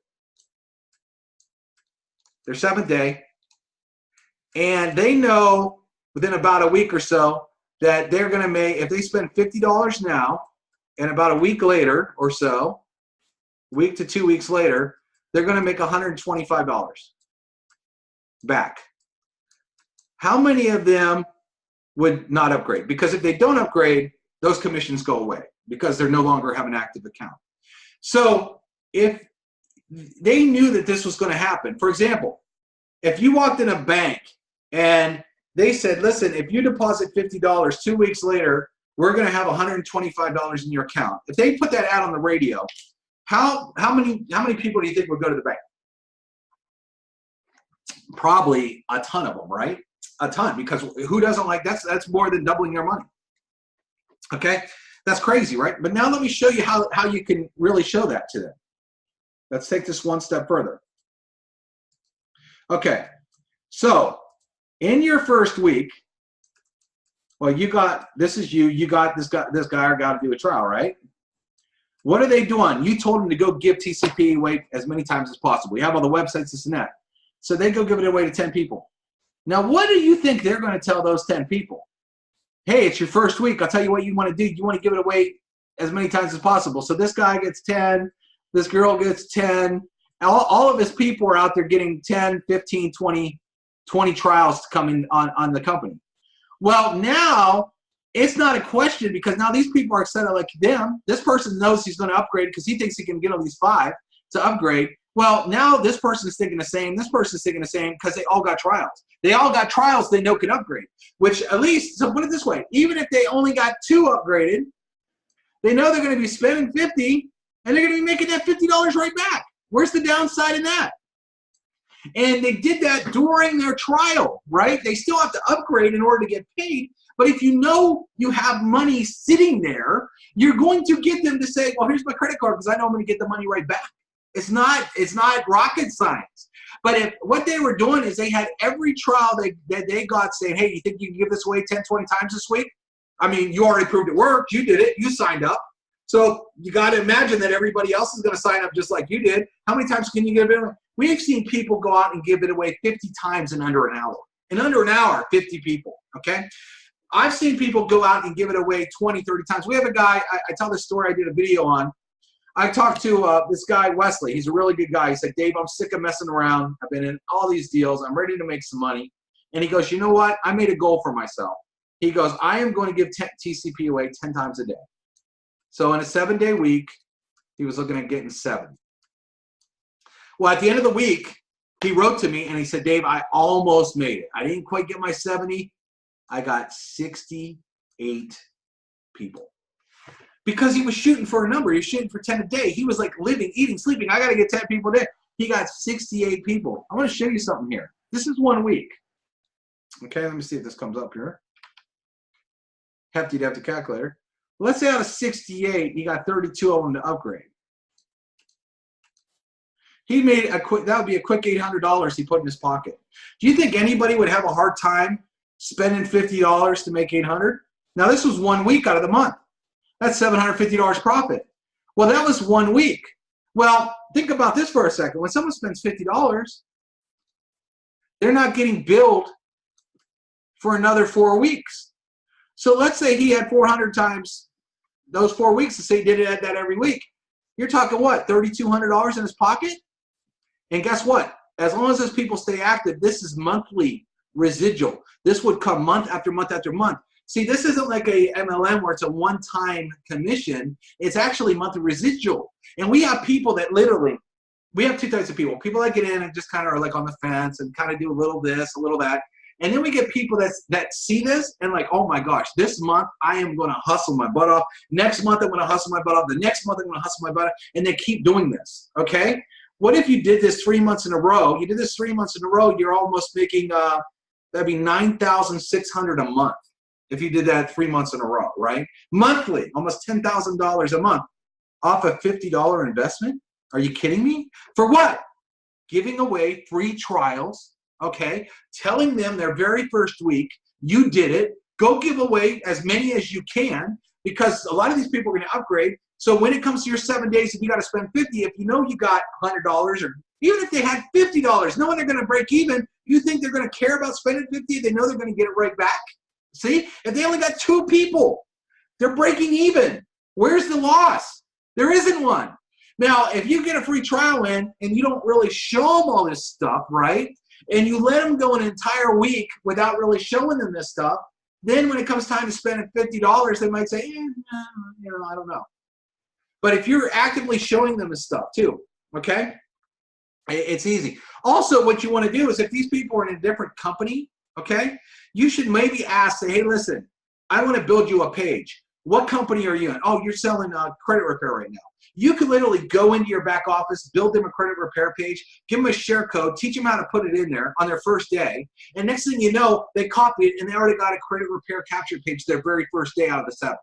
Their 7th day. And they know within about a week or so that they're going to make, if they spend $50 now, and about a week later or so, week to 2 weeks later, they're going to make $125 back. How many of them would not upgrade? Because if they don't upgrade, those commissions go away because they're no longer have an active account. So if they knew that this was going to happen, for example, if you walked in a bank and they said, listen, if you deposit $50, 2 weeks later, we're going to have $125 in your account. If they put that out on the radio, how many people do you think would go to the bank? Probably a ton of them, right? A ton, because who doesn't like that? That's more than doubling your money. Okay, that's crazy, right? But now let me show you how you can really show that to them. Let's take this one step further. Okay, so in your first week, well, you got, this is you got this guy or got to do a trial, right? What are they doing? You told them to go give TCP away as many times as possible. You have all the websites, this and that. So they go give it away to 10 people. Now, what do you think they're going to tell those 10 people? Hey, it's your first week. I'll tell you what you want to do. You want to give it away as many times as possible. So this guy gets 10. This girl gets 10. All of his people are out there getting 10, 15, 20 trials to come in on the company. Well, now it's not a question because now these people are excited like them. This person knows he's going to upgrade because he thinks he can get at least 5 to upgrade. Well, now this person is thinking the same. This person is thinking the same because they all got trials. They all got trials they know can upgrade, which at least, so put it this way, even if they only got 2 upgraded, they know they're going to be spending 50 and they're going to be making that $50 right back. Where's the downside in that? And they did that during their trial, right? They still have to upgrade in order to get paid. But if you know you have money sitting there, you're going to get them to say, well, here's my credit card because I know I'm going to get the money right back. It's not rocket science. But if what they were doing is they had every trial that they got saying, hey, you think you can give this away 10, 20 times this week? I mean, you already proved it worked. You did it. You signed up. So you got to imagine that everybody else is going to sign up just like you did. How many times can you give it away? We've seen people go out and give it away 50 times in under an hour. In under an hour, 50 people, okay? I've seen people go out and give it away 20, 30 times. We have a guy, I tell this story I did a video on. I talked to this guy, Wesley. He's a really good guy. He said, Dave, I'm sick of messing around. I've been in all these deals. I'm ready to make some money. And he goes, you know what? I made a goal for myself. He goes, I am going to give TCP away 10 times a day. So in a 7-day week, he was looking at getting 7. Well, at the end of the week, he wrote to me and he said, Dave, I almost made it. I didn't quite get my 70. I got 68 people. Because he was shooting for a number. He was shooting for 10 a day. He was like living, eating, sleeping. I got to get 10 people a day. He got 68 people. I want to show you something here. This is 1 week. Okay, let me see if this comes up here. Hefty calculator. Let's say out of 68, he got 32 of them to upgrade. He made a quick, that would be a quick $800 he put in his pocket. Do you think anybody would have a hard time spending $50 to make $800? Now, this was 1 week out of the month. That's $750 profit. Well, that was 1 week. Well, think about this for a second. When someone spends $50, they're not getting billed for another 4 weeks. So let's say he had 400 times those 4 weeks, to say he did it at that every week. You're talking what, $3,200 in his pocket? And guess what? As long as those people stay active, this is monthly residual. This would come month after month after month. See, this isn't like a MLM where it's a one-time commission. It's actually monthly residual. And we have people that literally, We have two types of people. People that get in and just kind of are like on the fence and kind of do a little this, a little that. And then we get people that see this and like, oh my gosh, this month I am going to hustle my butt off. Next month I'm going to hustle my butt off. The next month I'm going to hustle my butt off. And they keep doing this, okay? What if you did this 3 months in a row? You did this 3 months in a row, you're almost making, that'd be $9,600 a month if you did that 3 months in a row, right? Monthly, almost $10,000 a month off a $50 investment? Are you kidding me? For what? Giving away free trials, okay? Telling them their very first week, you did it. Go give away as many as you can because a lot of these people are going to upgrade. So when it comes to your 7 days, if you got to spend $50, if you know you got $100 or even if they had $50, knowing they're going to break even, you think they're going to care about spending $50? They know they're going to get it right back. See? If they only got 2 people, they're breaking even. Where's the loss? There isn't one. Now, if you get a free trial in and you don't really show them all this stuff, right, and you let them go an entire week without really showing them this stuff, then when it comes time to spend $50, they might say, I don't know. But if you're actively showing them this stuff too, okay, it's easy. Also, what you want to do is if these people are in a different company, okay, you should maybe ask, say, hey, listen, I want to build you a page. What company are you in? Oh, you're selling credit repair right now. You could literally go into your back office, build them a credit repair page, give them a share code, teach them how to put it in there on their first day. And next thing you know, they copy it and they already got a credit repair capture page their very first day out of the 7.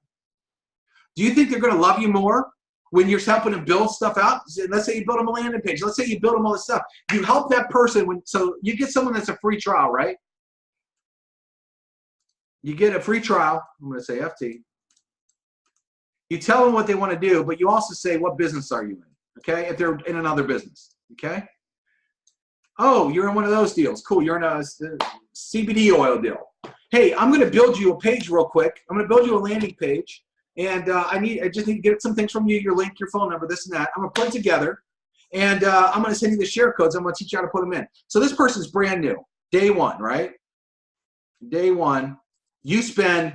Do you think they're going to love you more when you're helping them build stuff out? Let's say you build them a landing page. Let's say you build them all this stuff. You help that person so you get someone that's a free trial, right? You get a free trial. I'm going to say FT. You tell them what they want to do, but you also say, what business are you in? Okay, if they're in another business. Okay. Oh, you're in one of those deals. Cool. You're in a CBD oil deal. Hey, I'm going to build you a page real quick. I'm going to build you a landing page, and I just need to get some things from you, your link, your phone number, this and that. I'm going to put it together, and I'm going to send you the share codes. I'm going to teach you how to put them in. So this person's brand new. Day 1, right? Day 1. You spend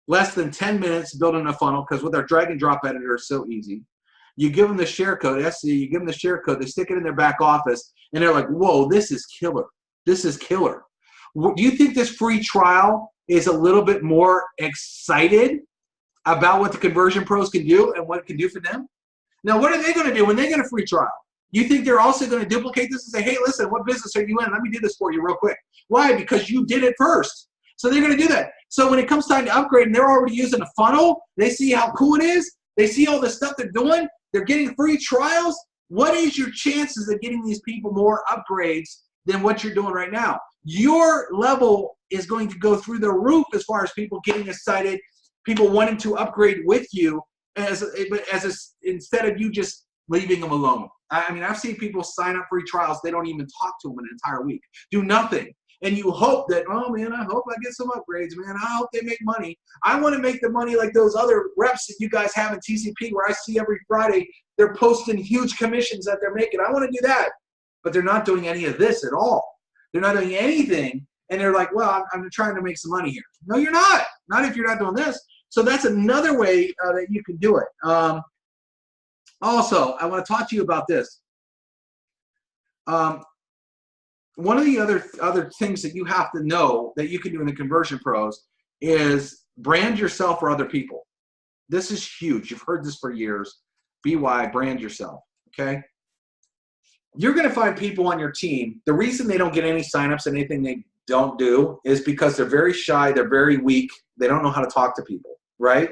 less than 10 minutes building a funnel because with our drag and drop editor, it's so easy. You give them the share code, SC, you give them the share code, they stick it in their back office, and they're like, whoa, this is killer. This is killer. Do you think this free trial is a little bit more excited about what the conversion pros can do and what it can do for them? Now, what are they going to do when they get a free trial? You think they're also going to duplicate this and say, hey, listen, what business are you in? Let me do this for you real quick. Why? Because you did it first. So they're going to do that. So when it comes time to upgrade and they're already using a funnel, they see how cool it is, they see all the stuff they're doing, they're getting free trials. What is your chances of getting these people more upgrades than what you're doing right now? Your level is going to go through the roof as far as people getting excited, people wanting to upgrade with you instead of you just leaving them alone. I mean, I've seen people sign up free trials. They don't even talk to them an entire week, do nothing. And you hope that, oh man, I hope I get some upgrades, man. I hope they make money. I want to make the money like those other reps that you guys have in TCP where I see every Friday they're posting huge commissions that they're making. I want to do that. But they're not doing any of this at all. They're not doing anything. And they're like, well, I'm trying to make some money here. No, you're not. Not if you're not doing this. So that's another way that you can do it. Also, I want to talk to you about this. One of the other things that you have to know that you can do in the Conversion Pros is brand yourself for other people. This is huge. You've heard this for years. BY, brand yourself, okay? You're going to find people on your team. The reason they don't get any signups and anything they don't do is because they're very shy, they're very weak, they don't know how to talk to people, right?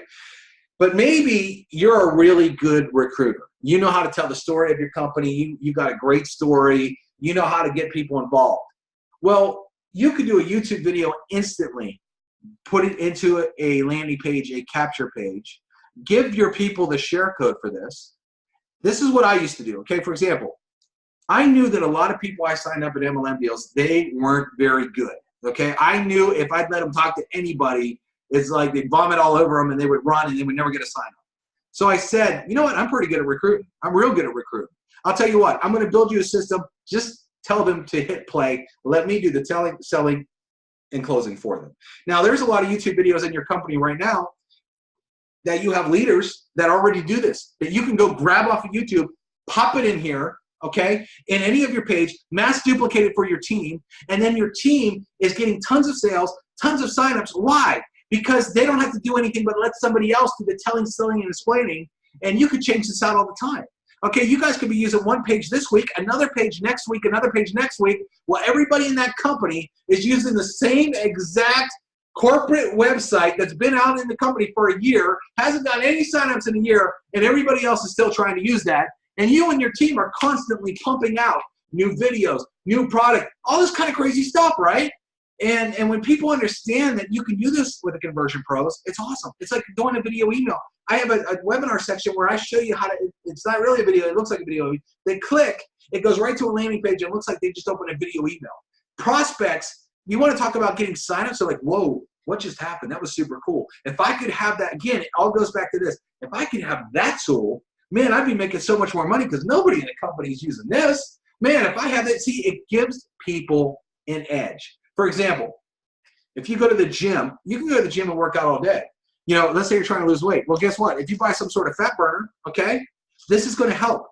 But maybe you're a really good recruiter. You know how to tell the story of your company. You got a great story. You know how to get people involved. Well, you could do a YouTube video instantly, put it into a landing page, a capture page, give your people the share code for this. This is what I used to do, okay? For example, I knew that a lot of people I signed up at MLM deals, they weren't very good, okay? I knew if I'd let them talk to anybody, it's like they'd vomit all over them and they would run and they would never get a sign up. So I said, you know what? I'm pretty good at recruiting. I'm real good at recruiting. I'll tell you what, I'm going to build you a system. Just tell them to hit play. Let me do the selling, and closing for them. Now, there's a lot of YouTube videos in your company right now that you have leaders that already do this, that you can go grab off of YouTube, pop it in here, okay, in any of your page, mass duplicate it for your team, and then your team is getting tons of sales, tons of signups. Why? Because they don't have to do anything but let somebody else do the telling, selling, and explaining, and you could change this out all the time. Okay, you guys could be using one page this week, another page next week, another page next week. Well, everybody in that company is using the same exact corporate website that's been out in the company for a year, hasn't got any signups in a year, and everybody else is still trying to use that. And you and your team are constantly pumping out new videos, new product, all this kind of crazy stuff, right? And when people understand that you can do this with the Conversion Pros, it's awesome. It's like doing a video email. I have a webinar section where I show you how to, it's not really a video, it looks like a video. They click, it goes right to a landing page, and it looks like they just opened a video email. Prospects, you want to talk about getting signups, they're like, whoa, what just happened? That was super cool. If I could have that, again, it all goes back to this. If I could have that tool, man, I'd be making so much more money because nobody in the company is using this. Man, if I have that, see, it gives people an edge. For example, if you go to the gym, you can go to the gym and work out all day. You know, let's say you're trying to lose weight. Well, guess what? If you buy some sort of fat burner, okay, this is going to help.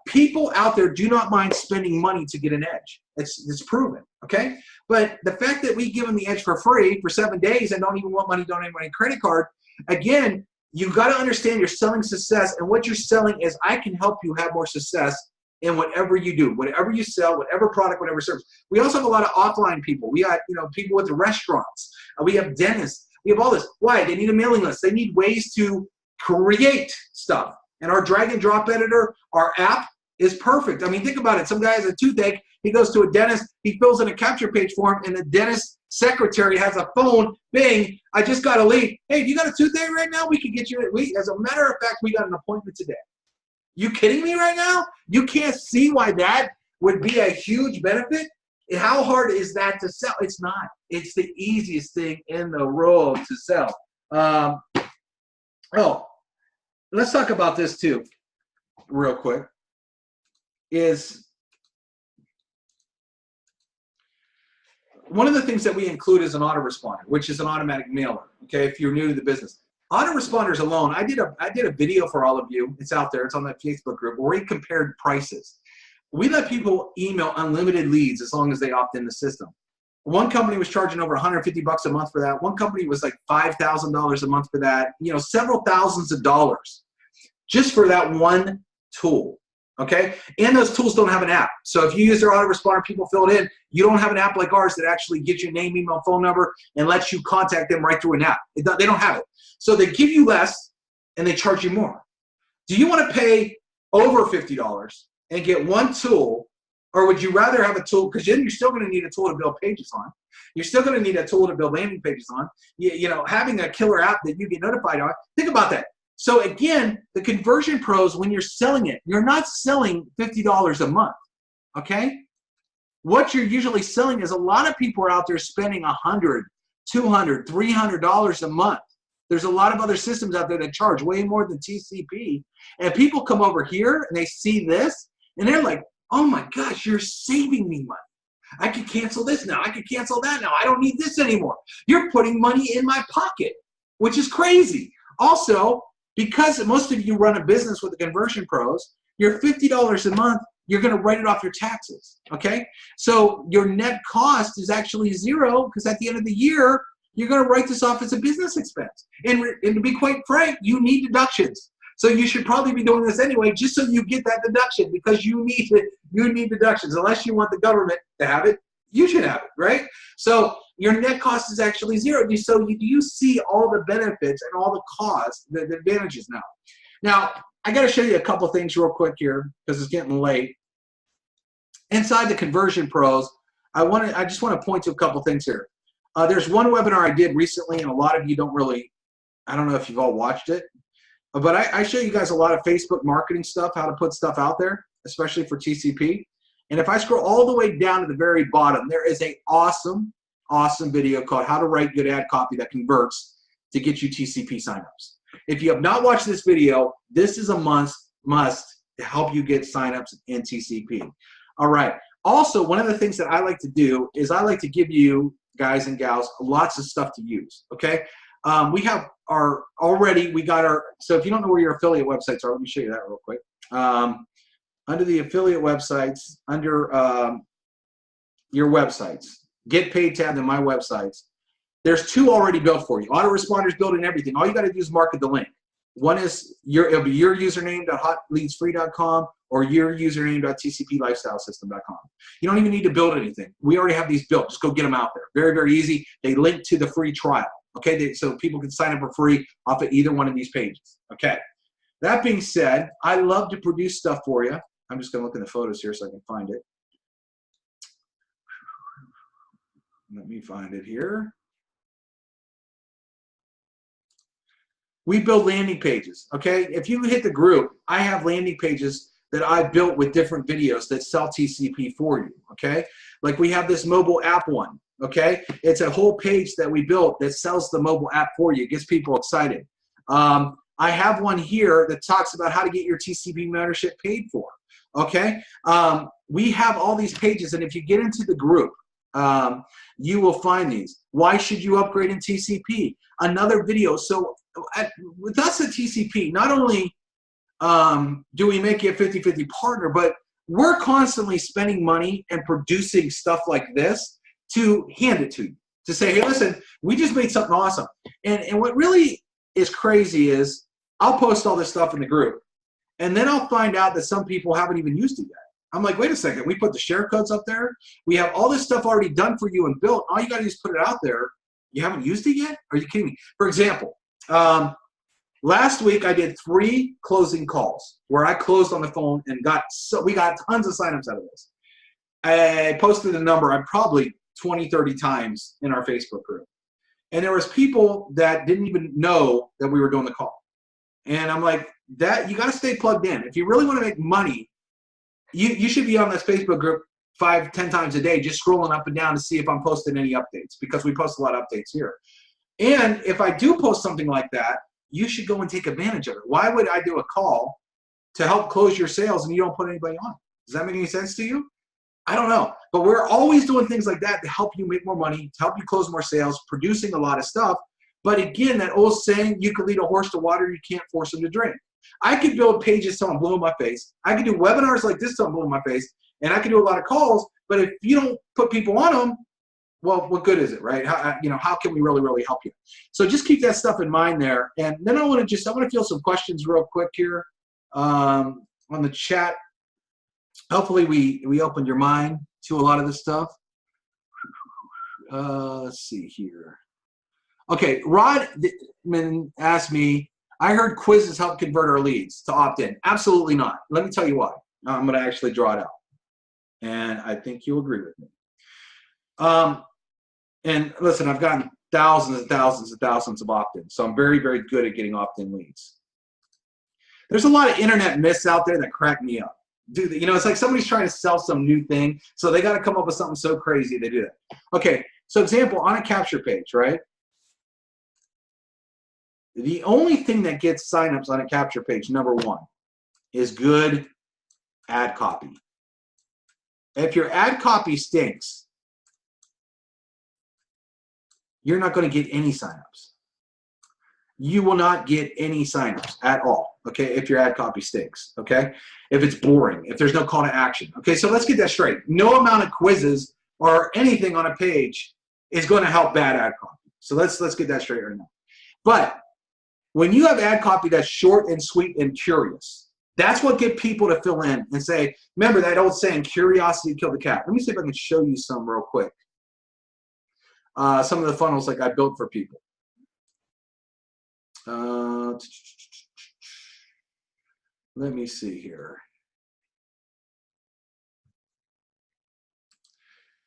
People out there do not mind spending money to get an edge. It's proven, okay? But the fact that we give them the edge for free for 7 days and don't even want money, don't even want a credit card, again, you've got to understand you're selling success, and what you're selling is I can help you have more success in whatever you do, whatever you sell, whatever product, whatever service. We also have a lot of offline people. We got, you know, people with the restaurants. We have dentists. We have all this. Why? They need a mailing list. They need ways to create stuff. And our drag and drop editor, our app, is perfect. I mean, think about it. Some guy has a toothache. He goes to a dentist. He fills in a capture page form, and the dentist secretary has a phone. Bing, I just got a lead. Hey, do you got a toothache right now? We can get you. As a matter of fact, we got an appointment today. You kidding me right now? You can't see why that would be a huge benefit? How hard is that to sell? It's not. It's the easiest thing in the world to sell. Oh, let's talk about this too, real quick. Is one of the things that we include is an autoresponder, which is an automatic mailer. Okay, if you're new to the business. Autoresponders alone, I did a video for all of you. It's out there. It's on that Facebook group where we compared prices. We let people email unlimited leads as long as they opt in the system. One company was charging over $150 a month for that. One company was like $5,000 a month for that. You know, several thousands of dollars just for that one tool. Okay, and those tools don't have an app. So if you use their autoresponder, people fill it in. You don't have an app like ours that actually gets your name, email, phone number, and lets you contact them right through an app. They don't have it. So they give you less, and they charge you more. Do you want to pay over $50 and get one tool, or would you rather have a tool? Because then you're still going to need a tool to build pages on. You're still going to need a tool to build landing pages on. You know, having a killer app that you get notified on. Think about that. So again, the Conversion Pros, when you're selling it, you're not selling $50 a month, okay? What you're usually selling is a lot of people are out there spending $100, $200, $300 a month. There's a lot of other systems out there that charge way more than TCP. And people come over here and they see this and they're like, oh my gosh, you're saving me money. I could cancel this now. I could cancel that now. I don't need this anymore. You're putting money in my pocket, which is crazy. Also, because most of you run a business with the Conversion Pros, your $50 a month, you're going to write it off your taxes, okay? So your net cost is actually zero because at the end of the year, you're going to write this off as a business expense. And to be quite frank, you need deductions. So you should probably be doing this anyway just so you get that deduction because you need deductions. Unless you want the government to have it, you should have it, right? So your net cost is actually zero. So you see all the benefits and all the costs, the advantages now. Now, I got to show you a couple things real quick here because it's getting late. Inside the Conversion Pros, I just want to point to a couple things here. There's one webinar I did recently, and a lot of you don't really, I don't know if you've all watched it, but I show you guys a lot of Facebook marketing stuff, how to put stuff out there, especially for TCP. And if I scroll all the way down to the very bottom, there is an awesome video called How to Write Good Ad Copy That Converts to get you TCP signups. If you have not watched this video, this is a must to help you get signups in TCP. All right. Also, one of the things that I like to do is I like to give you guys and gals lots of stuff to use. Okay. We have so if you don't know where your affiliate websites are, let me show you that real quick. under the affiliate websites, under your websites, get paid tab in my websites, there's 2 already built for you. Autoresponders built in everything. All you got to do is market the link. One is it'll be your username.hotleadsfree.com or your username.tcplifestylesystem.com. You don't even need to build anything. We already have these built. Just go get them out there. Very, very easy. They link to the free trial. Okay, so people can sign up for free off of either one of these pages. Okay. That being said, I love to produce stuff for you. I'm just going to look in the photos here so I can find it. Let me find it here. We build landing pages, okay? If you hit the group, I have landing pages that I've built with different videos that sell TCP for you, okay? Like we have this mobile app one, okay? It's a whole page that we built that sells the mobile app for you. It gets people excited. I have one here that talks about how to get your TCP membership paid for, okay? We have all these pages, and if you get into the group, you will find these. Why should you upgrade in TCP? Another video. So with us at TCP, not only do we make you a 50-50 partner, but we're constantly spending money and producing stuff like this to hand it to you, to say, hey, listen, we just made something awesome. And what really is crazy is I'll post all this stuff in the group, and then I'll find out that some people haven't even used it yet. I'm like, wait a second, we put the share codes up there. We have all this stuff already done for you and built. All you got to do is put it out there. You haven't used it yet? Are you kidding me? For example, last week I did 3 closing calls where I closed on the phone and we got tons of signups out of this. I posted a number, I probably 20, 30 times in our Facebook group. And there was people that didn't even know that we were doing the call. And I'm like, you got to stay plugged in. If you really want to make money, you should be on this Facebook group 5, 10 times a day, just scrolling up and down to see if I'm posting any updates, because we post a lot of updates here. And if I do post something like that, you should go and take advantage of it. Why would I do a call to help close your sales and you don't put anybody on? Does that make any sense to you? I don't know. But we're always doing things like that to help you make more money, to help you close more sales, producing a lot of stuff. But again, that old saying, you can lead a horse to water, you can't force him to drink. I could build pages till I'm blue in my face. I could do webinars like this till I'm blue in my face. And I can do a lot of calls. But if you don't put people on them, well, what good is it, right? How can we really, really help you? So just keep that stuff in mind there. And then I want to field some questions real quick here on the chat. Hopefully we opened your mind to a lot of this stuff. Let's see here. Okay, Rodman asked me, I heard quizzes help convert our leads to opt-in. Absolutely not. Let me tell you why. I'm going to actually draw it out. And I think you'll agree with me. And listen, I've gotten thousands and thousands and thousands of opt-ins, so I'm very, very good at getting opt-in leads. There's a lot of internet myths out there that crack me up. Dude, it's like somebody's trying to sell some new thing, so they got to come up with something so crazy they do that. Okay, so example, on a capture page, right? The only thing that gets signups on a capture page, number 1, is good ad copy. If your ad copy stinks, you're not going to get any signups. You will not get any signups at all, okay, if your ad copy stinks, okay? If it's boring, if there's no call to action. Okay, so let's get that straight. No amount of quizzes or anything on a page is going to help bad ad copy. So let's get that straight right now. But when you have ad copy that's short and sweet and curious, that's what get people to fill in and say, remember that old saying, curiosity killed the cat. Let me see if I can show you some real quick. Some of the funnels like I built for people. Let me see here.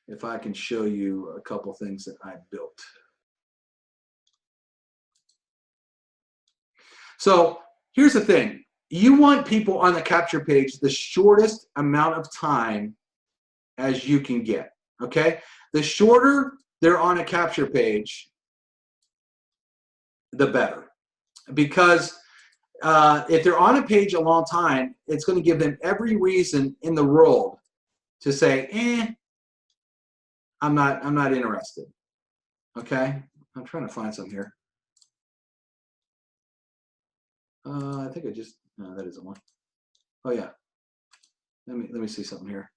If I can show you a couple things that I built. So here's the thing. You want people on the capture page the shortest amount of time as you can get, okay? The shorter they're on a capture page, the better. Because if they're on a page a long time, it's going to give them every reason in the world to say, I'm not interested. Okay? I'm trying to find some here. I think no, that isn't one. Oh, yeah. let me see something here.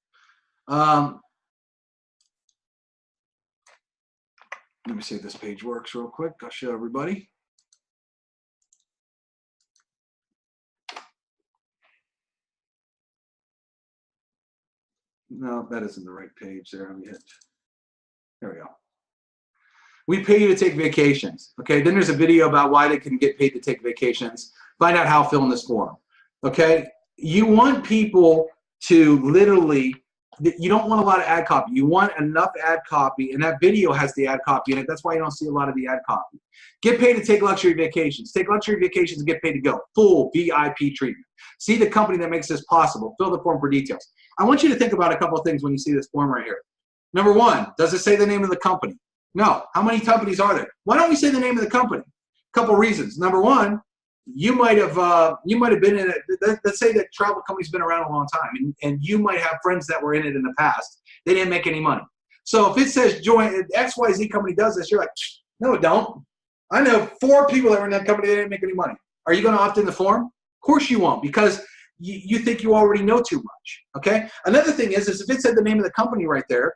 Let me see if this page works real quick. I'll show everybody. No, that isn't the right page there. Let me hit. There we go. We pay you to take vacations. Okay, then there's a video about why they can get paid to take vacations. Find out how, fill in this form. Okay, you want people to literally, you don't want a lot of ad copy. You want enough ad copy, and that video has the ad copy in it. That's why you don't see a lot of the ad copy. Get paid to take luxury vacations. Take luxury vacations and get paid to go. Full VIP treatment. See the company that makes this possible. Fill the form for details. I want you to think about a couple of things when you see this form right here. Number one, does it say the name of the company? No. How many companies are there? Why don't we say the name of the company? A couple reasons. Number one, you might have been in it. Let's say that travel company's been around a long time, and you might have friends that were in it in the past. They didn't make any money. So if it says join XYZ company does this, you're like, no, it don't. I know 4 people that were in that company that didn't make any money. Are you going to opt in the form? Of course you won't, because you think you already know too much. Okay. Another thing is if it said the name of the company right there,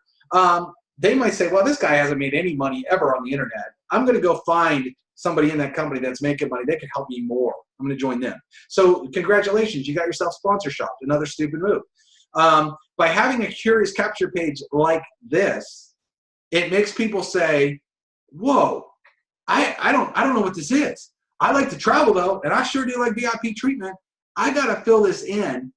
they might say, well, this guy hasn't made any money ever on the internet. I'm going to go find somebody in that company that's making money. They can help me more. I'm going to join them. So congratulations, you got yourself sponsor shopped. Another stupid move. By having a curious capture page like this, it makes people say, whoa, I don't know what this is. I like to travel though, and I sure do like VIP treatment. I got to fill this in,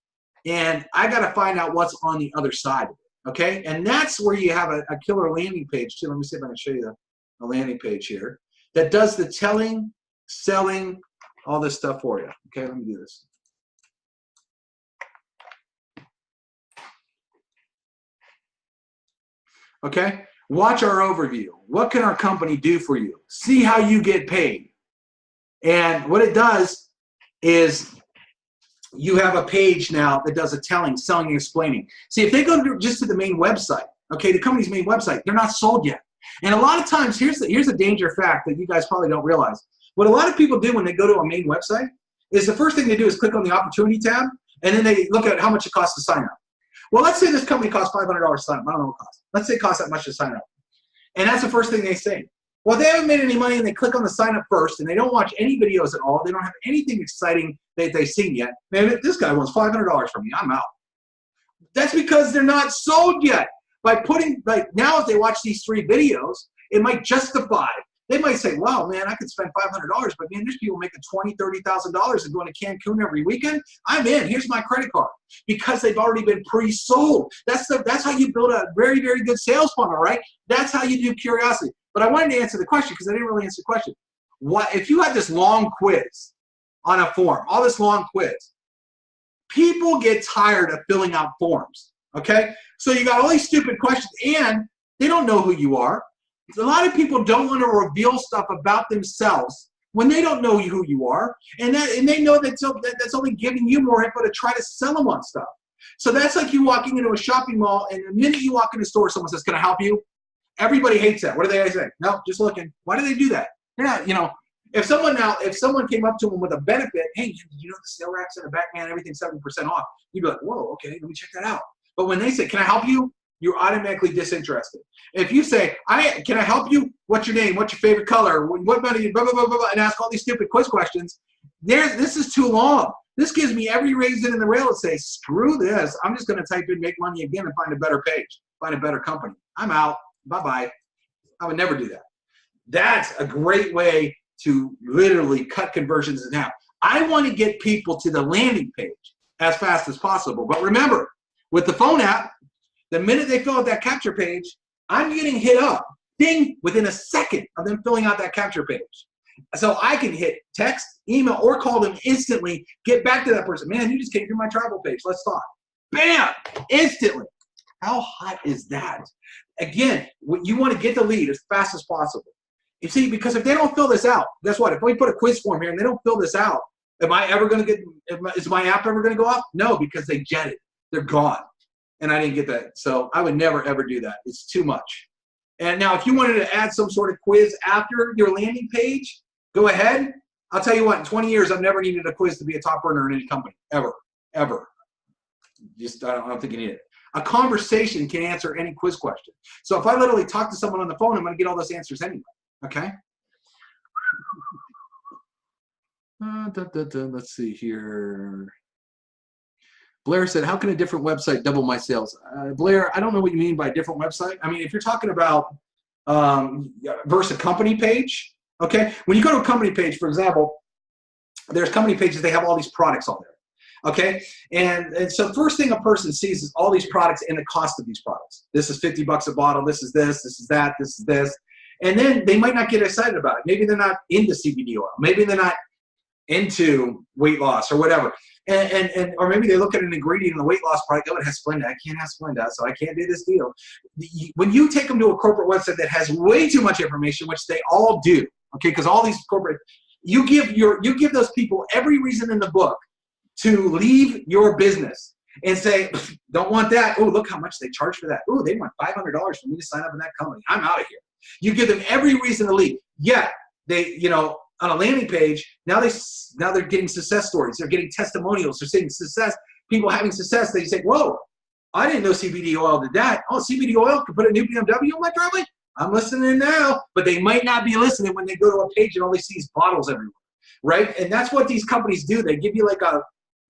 and I got to find out what's on the other side of it. Okay, and that's where you have a killer landing page too. Let me see if I can show you a landing page here that does the telling, selling, all this stuff for you. Okay, let me do this. Okay, watch our overview. What can our company do for you? See how you get paid. And what it does is you have a page now that does a telling, selling, and explaining. See, if they go just to the main website, okay, the company's main website, they're not sold yet. And a lot of times, here's a danger fact that you guys probably don't realize. What a lot of people do when they go to a main website is the first thing they do is click on the opportunity tab, and then they look at how much it costs to sign up. Well, let's say this company costs $500 to sign up. I don't know what it costs. Let's say it costs that much to sign up. And that's the first thing they say. Well, they haven't made any money, and they click on the sign up first, and they don't watch any videos at all. They don't have anything exciting that they've seen yet. Man, this guy wants $500 from me. I'm out. That's because they're not sold yet. By putting, like now if they watch these 3 videos, it might justify. They might say, wow, man, I could spend $500, but man, there's people making $20,000, $30,000 and going to Cancun every weekend. I'm in. Here's my credit card. Because they've already been pre-sold. That's how you build a very, very good sales funnel, right? That's how you do curiosity. But I wanted to answer the question because I didn't really answer the question. What if you had this long quiz on a form, all this long quiz? People get tired of filling out forms, okay? So you got all these stupid questions, and they don't know who you are. A lot of people don't want to reveal stuff about themselves when they don't know who you are, and they know that's only giving you more info to try to sell them on stuff. So that's like you walking into a shopping mall, and the minute you walk in the store, someone says, "Can I help you?" Everybody hates that. What do they say? No, just looking. Why do they do that? They're not, you know. If someone came up to them with a benefit, hey, you know the sale racks in the back, man, everything's 70% off. You'd be like, whoa, okay, let me check that out. But when they say, "Can I help you?" you're automatically disinterested. If you say, "Can I help you? What's your name? What's your favorite color? What money?" Blah, blah, blah, blah, blah, and ask all these stupid quiz questions. This is too long. This gives me every reason in the rail to say, screw this. I'm just going to type in make money again and find a better page, find a better company. I'm out. Bye-bye. I would never do that. That's a great way to literally cut conversions in half. I want to get people to the landing page as fast as possible. But remember, with the phone app, the minute they fill out that capture page, I'm getting hit up, ding, within a second of them filling out that capture page. So I can hit text, email, or call them instantly, get back to that person. Man, you just came through my travel page. Let's talk. Bam! Instantly. How hot is that? Again, you want to get the lead as fast as possible. You see, because if they don't fill this out, guess what? If we put a quiz form here and they don't fill this out, is my app ever going to go up? No, because they jetted. They're gone. And I didn't get that. So I would never, ever do that. It's too much. And now if you wanted to add some sort of quiz after your landing page, go ahead. I'll tell you what, in 20 years, I've never needed a quiz to be a top earner in any company, ever, ever. Just I don't think you need it. A conversation can answer any quiz question. So if I literally talk to someone on the phone, I'm going to get all those answers anyway. Okay. Let's see here. Blair said, how can a different website double my sales? Blair, I don't know what you mean by a different website. I mean, if you're talking about versus a company page, okay? When you go to a company page, for example, there's company pages, they have all these products on there, okay? And so first thing a person sees is all these products and the cost of these products. This is 50 bucks a bottle, this is that, this is this. And then they might not get excited about it. Maybe they're not into CBD oil. Maybe they're not into weight loss or whatever. Or maybe they look at an ingredient in the weight loss product, oh, it has Splenda. I can't have Splenda, so I can't do this deal. When you take them to a corporate website that has way too much information, which they all do, okay, because all these corporate, you give those people every reason in the book to leave your business and say, don't want that. Oh, look how much they charge for that. Oh, they want $500 for me to sign up in that company. I'm out of here. You give them every reason to leave. Yeah, they, on a landing page, now they're getting success stories. They're getting testimonials. They're seeing success, people having success. They say, whoa, I didn't know CBD oil did that. Oh, CBD oil could put a new BMW on my driveway? I'm listening now. But they might not be listening when they go to a page and all they see is bottles everywhere, right? And that's what these companies do. They give you like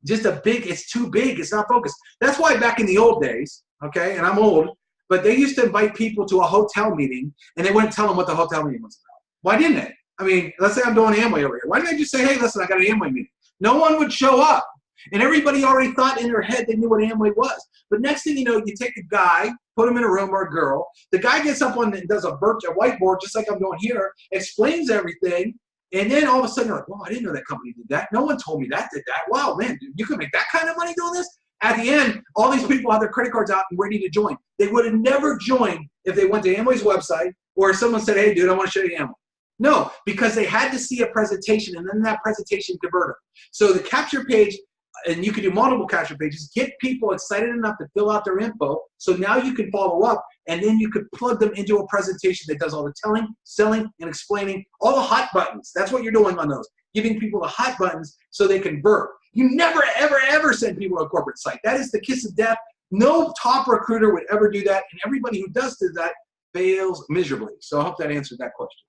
it's too big. It's not focused. That's why back in the old days, okay, and I'm old, but they used to invite people to a hotel meeting and they wouldn't tell them what the hotel meeting was about. Why didn't they? I mean, let's say I'm doing Amway over here. Why didn't they just say, hey, listen, I got an Amway meeting? No one would show up. And everybody already thought in their head they knew what Amway was. But next thing you know, you take a guy, put him in a room, or a girl. The guy gets up and does a whiteboard, just like I'm doing here, explains everything. And then all of a sudden, you're like, wow, I didn't know that company did that. No one told me that did that. Wow, man, you can make that kind of money doing this? At the end, all these people have their credit cards out and ready to join. They would have never joined if they went to Amway's website or if someone said, hey, dude, I want to show you Amway. No, because they had to see a presentation and then that presentation converted. So the capture page, and you can do multiple capture pages, get people excited enough to fill out their info. So now you can follow up and then you could plug them into a presentation that does all the telling, selling, and explaining, all the hot buttons. That's what you're doing on those, giving people the hot buttons so they convert. You never, ever, ever send people to a corporate site. That is the kiss of death. No top recruiter would ever do that. And everybody who does do that fails miserably. So I hope that answered that question.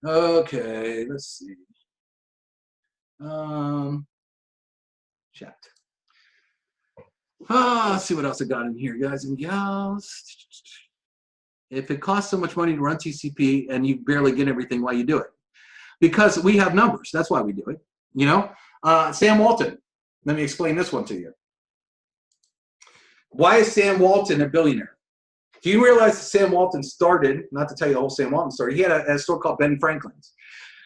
Okay, let's see. Chat. Let's see what else I got in here, guys and gals. If it costs so much money to run TCP and you barely get everything, why you do it? Because we have numbers. That's why we do it. Sam Walton. Let me explain this one to you. Why is Sam Walton a billionaire? Do you realize that Sam Walton started, not to tell you the whole Sam Walton story, he had a store called Ben Franklin's.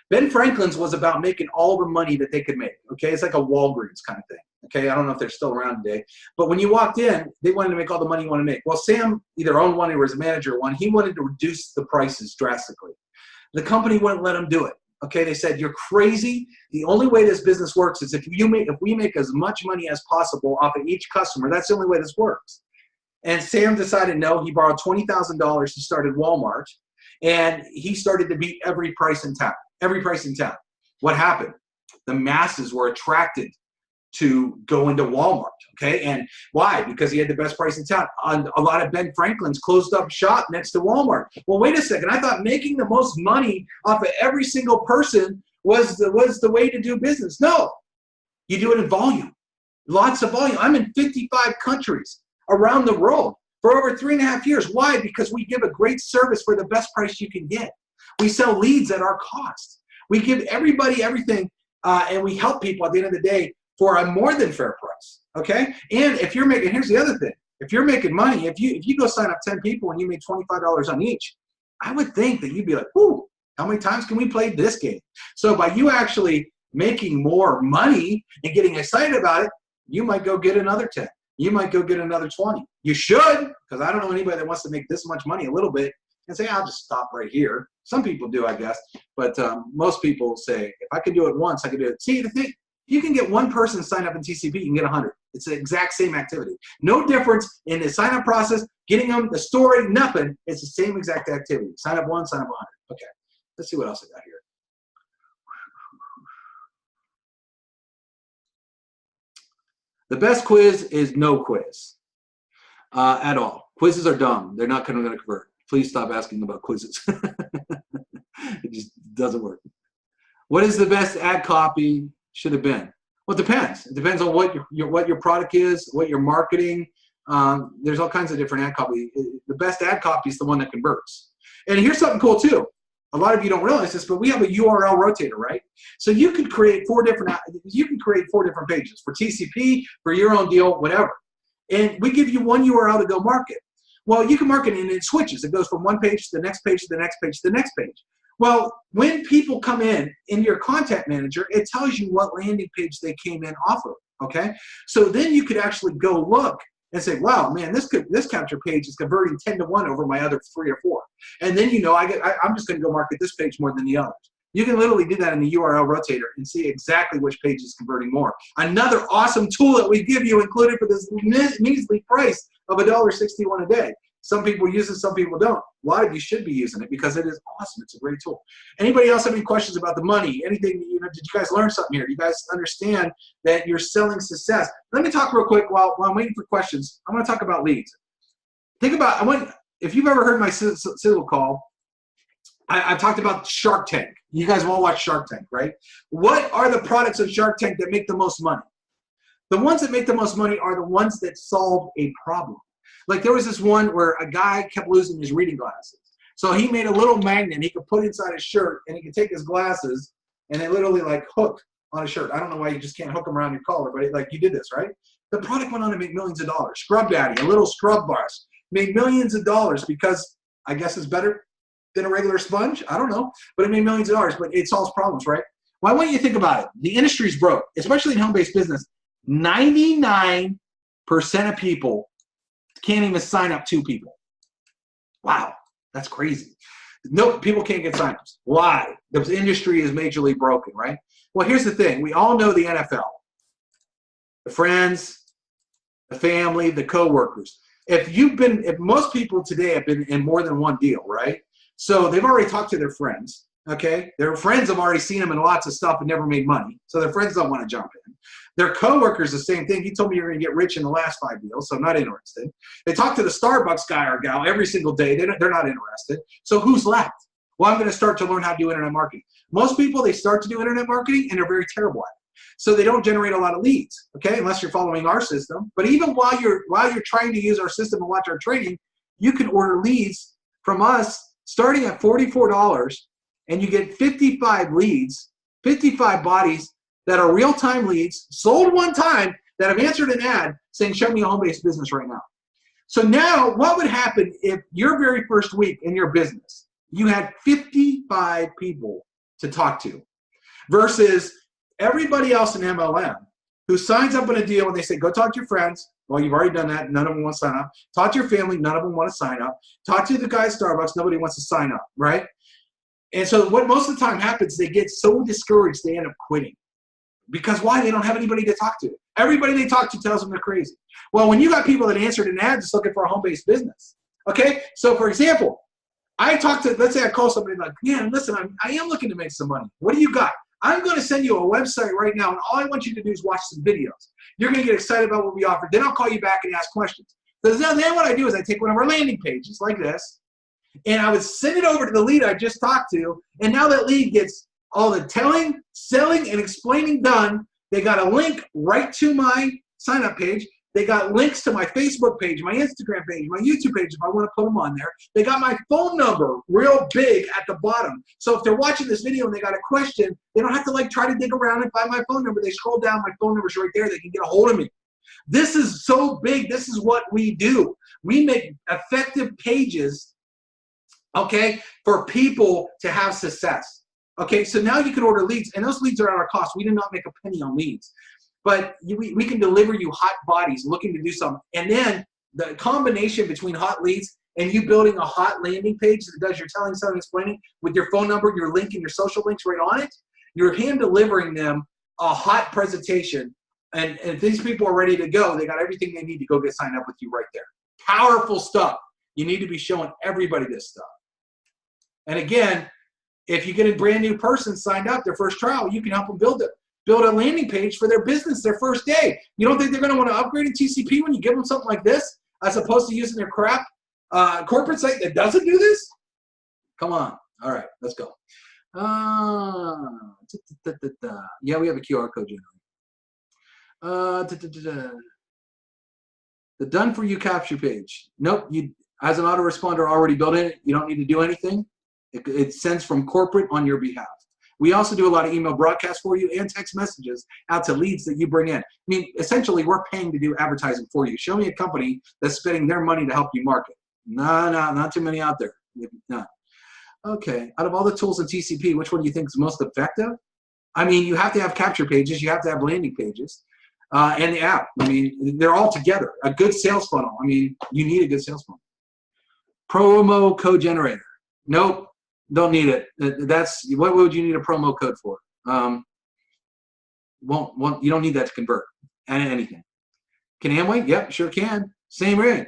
Ben Franklin's was about making all the money that they could make, okay? It's like a Walgreens kind of thing, okay? I don't know if they're still around today. But when you walked in, they wanted to make all the money you want to make. Well, Sam either owned one or was a manager of one. He wanted to reduce the prices drastically. The company wouldn't let him do it, okay? They said, you're crazy. The only way this business works is if we make as much money as possible off of each customer. That's the only way this works. And Sam decided no. He borrowed $20,000. He started Walmart, and he started to beat every price in town. Every price in town. What happened? The masses were attracted to go into Walmart. Okay, and why? Because he had the best price in town. A lot of Ben Franklin's closed up shop next to Walmart. Well, wait a second. I thought making the most money off of every single person was the way to do business. No, you do it in volume. Lots of volume. I'm in 55 countries around the world for over 3.5 years. Why? Because we give a great service for the best price you can get. We sell leads at our cost. We give everybody everything, and we help people at the end of the day for a more than fair price. Okay? And if you're making, here's the other thing. If you're making money, if you go sign up 10 people and you make $25 on each, I would think that you'd be like, ooh, how many times can we play this game? So by you actually making more money and getting excited about it, you might go get another 10. You might go get another 20. You should, because I don't know anybody that wants to make this much money a little bit and say, I'll just stop right here. Some people do, I guess. But most people say, if I can do it once, I can do it. See, the thing, you can get one person sign up in TCP, you can get 100. It's the exact same activity. No difference in the sign-up process, getting them, the story, nothing. It's the same exact activity. Sign up one, sign up 100. Okay, let's see what else I got here. The best quiz is no quiz at all. Quizzes are dumb. They're not going to convert. Please stop asking about quizzes. It just doesn't work. What is the best ad copy should have been? Well, it depends. It depends on what your product is, what you're marketing. There's all kinds of different ad copy. The best ad copy is the one that converts. And here's something cool too. A lot of you don't realize this, but we have a URL rotator, right? So you can create four different pages for TCP, for your own deal, whatever. And we give you one URL to go market. Well, you can market and it switches. It goes from one page to the next page to the next page to the next page. Well, when people come in your contact manager, it tells you what landing page they came in off of, okay? So then you could actually go look and say, wow, man, this capture page is converting 10 to 1 over my other 3 or 4. And then you know I'm just going to go market this page more than the others. You can literally do that in the URL rotator and see exactly which page is converting more. Another awesome tool that we give you included for this measly price of $1.61 a day. Some people use it, some people don't. A lot of you should be using it because it is awesome. It's a great tool. Anybody else have any questions about the money? Anything, did you guys learn something here? Do you guys understand that you're selling success? Let me talk real quick while I'm waiting for questions. I'm going to talk about leads. Think about, if you've ever heard my sizzle call, I've talked about Shark Tank. You guys have all watched Shark Tank, right? What are the products of Shark Tank that make the most money? The ones that make the most money are the ones that solve a problem. Like there was this one where a guy kept losing his reading glasses. So he made a little magnet he could put inside his shirt, and he could take his glasses and they literally like hook on a shirt. I don't know why you just can't hook them around your collar, but like you did this, right? The product went on to make millions of dollars. Scrub Daddy, a little scrub brush, made millions of dollars because I guess it's better than a regular sponge. I don't know, but it made millions of dollars, but it solves problems, right? Why wouldn't you think about it? The industry's broke, especially in home-based business. 99% of people can't even sign up 2 people. Wow, that's crazy. No, people can't get signups. Why? The industry is majorly broken, right? Well, here's the thing. We all know the NFL. The friends, the family, the coworkers. If most people today have been in more than one deal, right? So they've already talked to their friends, okay? Their friends have already seen them in lots of stuff and never made money. So their friends don't want to jump in. Their coworkers, the same thing. He told me you're going to get rich in the last 5 deals, so I'm not interested. They talk to the Starbucks guy or gal every single day. They're not interested. So who's left? Well, I'm going to start to learn how to do internet marketing. Most people, they start to do internet marketing, and they're very terrible at it. So they don't generate a lot of leads, okay, unless you're following our system. But even while you're trying to use our system and watch our training, you can order leads from us starting at $44, and you get 55 leads, 55 bodies that are real-time leads, sold one time, that have answered an ad saying, show me a home-based business right now. So now, what would happen if your very first week in your business, you had 55 people to talk to versus everybody else in MLM who signs up in a deal and they say, go talk to your friends. Well, you've already done that. None of them want to sign up. Talk to your family. None of them want to sign up. Talk to the guy at Starbucks. Nobody wants to sign up, right? And so what most of the time happens, they get so discouraged, they end up quitting. Because why? They don't have anybody to talk to. Everybody they talk to tells them they're crazy. Well, when you got people that answered an ad just looking for a home-based business, okay? So, for example, I talk to, let's say I call somebody like, yeah, listen, I am looking to make some money. What do you got? I'm going to send you a website right now, and all I want you to do is watch some videos. You're going to get excited about what we offer. Then I'll call you back and ask questions. So then what I do is I take one of our landing pages like this, and I would send it over to the lead I just talked to, and now that lead gets all the telling, selling, and explaining done. They got a link right to my sign-up page. They got links to my Facebook page, my Instagram page, my YouTube page if I want to put them on there. They got my phone number real big at the bottom. So if they're watching this video and they got a question, they don't have to like try to dig around and find my phone number. They scroll down, my phone number's right there. They can get a hold of me. This is so big. This is what we do. We make effective pages, okay, for people to have success. Okay, so now you can order leads, and those leads are at our cost. We do not make a penny on leads. But we can deliver you hot bodies looking to do something. And then the combination between hot leads and you building a hot landing page that does your telling, selling, explaining with your phone number, your link, and your social links right on it, you're hand delivering them a hot presentation. And if these people are ready to go, they got everything they need to go get signed up with you right there. Powerful stuff. You need to be showing everybody this stuff. And again, if you get a brand new person signed up, their first trial, you can help them build it. build a landing page for their business their first day. You don't think they're going to want to upgrade in TCP when you give them something like this, as opposed to using their crap corporate site that doesn't do this? Come on. All right, let's go. Yeah, we have a QR code generator. The done for you capture page. Nope, you as an autoresponder already built in it. You don't need to do anything. It sends from corporate on your behalf. We also do a lot of email broadcasts for you and text messages out to leads that you bring in. I mean, essentially, we're paying to do advertising for you. Show me a company that's spending their money to help you market. No, not too many out there. None. Okay, out of all the tools in TCP, which one do you think is most effective? I mean, you have to have capture pages. You have to have landing pages. And the app. I mean, they're all together. A good sales funnel. I mean, you need a good sales funnel. Promo code generator. Nope. Don't need it. That's what would you need a promo code for? You don't need that to convert anything. Can Amway? Yep, sure can. Same ring.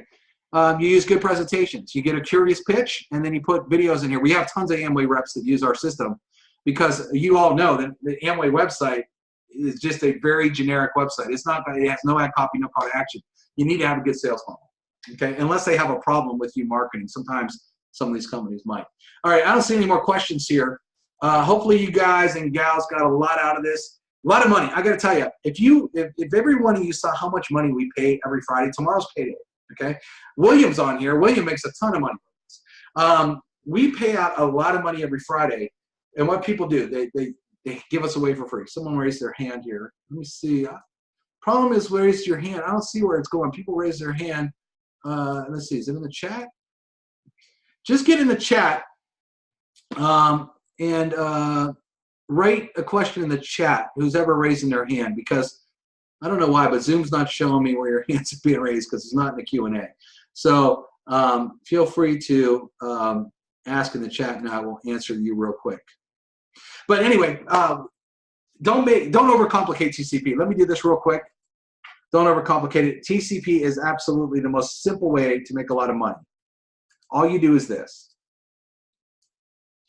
You use good presentations. You get a curious pitch, and then you put videos in here. We have tons of Amway reps that use our system because you all know that the Amway website is just a very generic website. It's not. It has no ad copy, no call to action. You need to have a good sales funnel. Okay, unless they have a problem with you marketing. Sometimes some of these companies might. All right, I don't see any more questions here. Hopefully you guys and gals got a lot out of this. A lot of money. I got to tell you, if every one of you saw how much money we pay every Friday, tomorrow's payday. Okay, William's on here. William makes a ton of money. We pay out a lot of money every Friday, and what people do, they give us away for free. Someone raised their hand here. Let me see. Problem is, raise your hand. I don't see where it's going. People raise their hand. Let's see. Is it in the chat? Just get in the chat and write a question in the chat. Who's ever raising their hand? Because I don't know why, but Zoom's not showing me where your hands are being raised because it's not in the Q&A. So feel free to ask in the chat, and I will answer you real quick. But anyway, don't overcomplicate TCP. Let me do this real quick. Don't overcomplicate it. TCP is absolutely the most simple way to make a lot of money. All you do is this.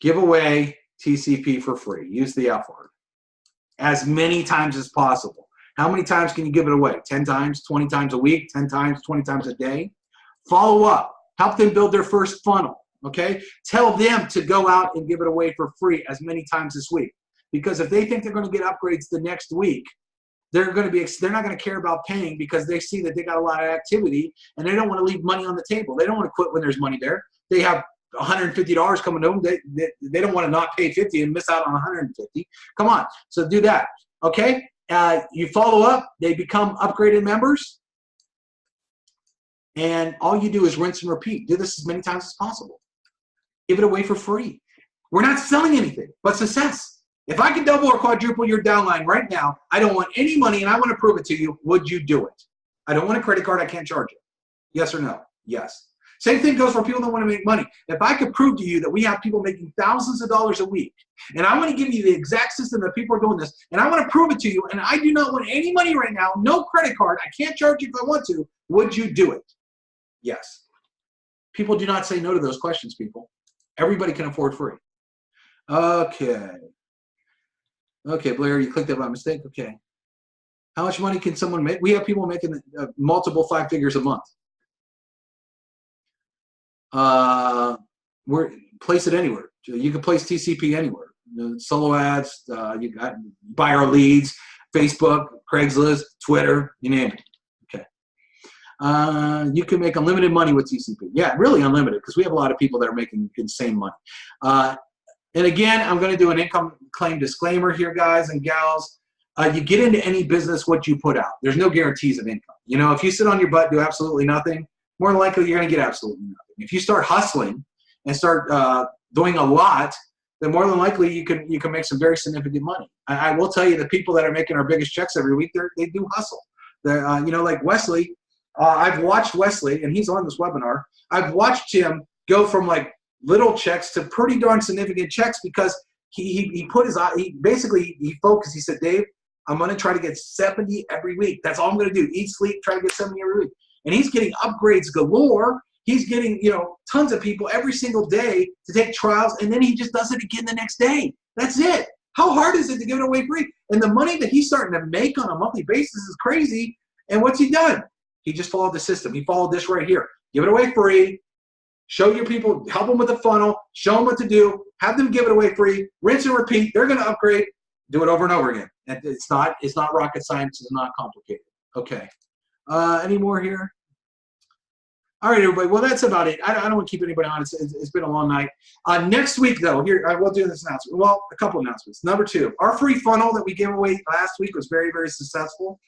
Give away TCP for free. Use the F word. As many times as possible. How many times can you give it away? 10 times, 20 times a week, 10 times, 20 times a day? Follow up. Help them build their first funnel. Okay? Tell them to go out and give it away for free as many times this week. Because if they think they're going to get upgrades the next week, they're not going to care about paying because they see that they got a lot of activity and they don't want to leave money on the table. They don't want to quit when there's money there. They have $150 coming to them. They don't want to not pay 50 and miss out on 150. Come on. So do that. Okay? You follow up. They become upgraded members. And all you do is rinse and repeat. Do this as many times as possible. Give it away for free. We're not selling anything but success. If I could double or quadruple your downline right now, I don't want any money and I want to prove it to you, would you do it? I don't want a credit card, I can't charge it. Yes or no? Yes. Same thing goes for people that want to make money. If I could prove to you that we have people making thousands of dollars a week, and I want to give you the exact system that people are doing this, and I want to prove it to you, and I do not want any money right now, no credit card, I can't charge you if I want to, would you do it? Yes. People do not say no to those questions, people. Everybody can afford free. Okay. Okay, Blair, you clicked that by mistake. Okay. How much money can someone make? We have people making multiple 5 figures a month. Place it anywhere. You can place TCP anywhere. Solo ads, you got buy our leads, Facebook, Craigslist, Twitter, you name it. Okay. You can make unlimited money with TCP. Yeah, really unlimited because we have a lot of people that are making insane money. And again, I'm going to do an income claim disclaimer here, guys and gals. You get into any business what you put out. There's no guarantees of income. You know, if you sit on your butt, do absolutely nothing, more than likely you're going to get absolutely nothing. If you start hustling and start doing a lot, then more than likely you can make some very significant money. I will tell you the people that are making our biggest checks every week, they do hustle. You know, like Wesley. I've watched Wesley, and he's on this webinar. I've watched him go from like little checks to pretty darn significant checks because he focused. He said, Dave, I'm going to try to get 70 every week. That's all I'm going to do. Eat, sleep, try to get 70 every week. And he's getting upgrades galore. He's getting, you know, tons of people every single day to take trials, and then he just does it again the next day. That's it. How hard is it to give it away free? And the money that he's starting to make on a monthly basis is crazy. And what's he done? He just followed the system. He followed this right here. Give it away free. Show your people, help them with the funnel, show them what to do, have them give it away free, rinse and repeat. They're going to upgrade, do it over and over again. And it's not rocket science. It's not complicated. Okay. Any more here? All right, everybody. Well, that's about it. I don't want to keep anybody on. It's been a long night. Next week, though, here I will do this announcement. Well, a couple announcements. Number 2, our free funnel that we gave away last week was very, very successful.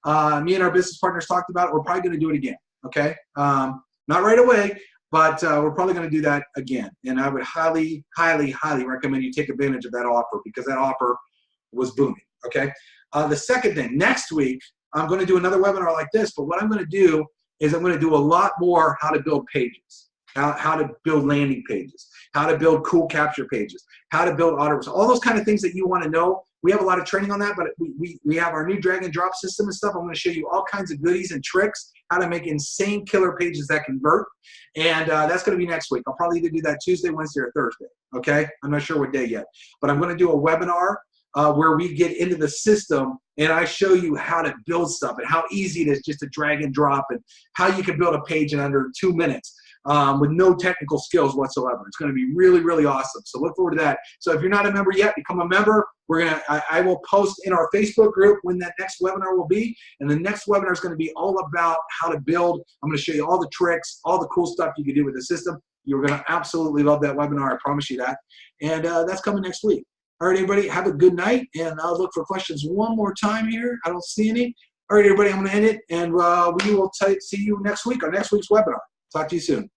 Me and our business partners talked about it. We're probably going to do it again. Okay. Not right away. But we're probably going to do that again. And I would highly, highly, highly recommend you take advantage of that offer because that offer was booming, okay? The second thing, next week, I'm going to do another webinar like this, but what I'm going to do is I'm going to do a lot more how to build pages, how to build landing pages, how to build cool capture pages, how to build auto, all those kind of things that you want to know. We have a lot of training on that, but we have our new drag and drop system and stuff. I'm going to show you all kinds of goodies and tricks, how to make insane killer pages that convert. And that's going to be next week. I'll probably either do that Tuesday, Wednesday, or Thursday. Okay? I'm not sure what day yet. But I'm going to do a webinar where we get into the system and I show you how to build stuff and how easy it is just to drag and drop and how you can build a page in under 2 minutes. With no technical skills whatsoever. It's going to be really, really awesome. So look forward to that. So if you're not a member yet, become a member. I will post in our Facebook group when that next webinar will be. And the next webinar is going to be all about how to build. I'm going to show you all the tricks, all the cool stuff you can do with the system. You're going to absolutely love that webinar. I promise you that. And that's coming next week. All right, everybody, have a good night. And I'll look for questions one more time here. I don't see any. All right, everybody, I'm going to end it. And we will see you next week on next week's webinar. Talk to you soon.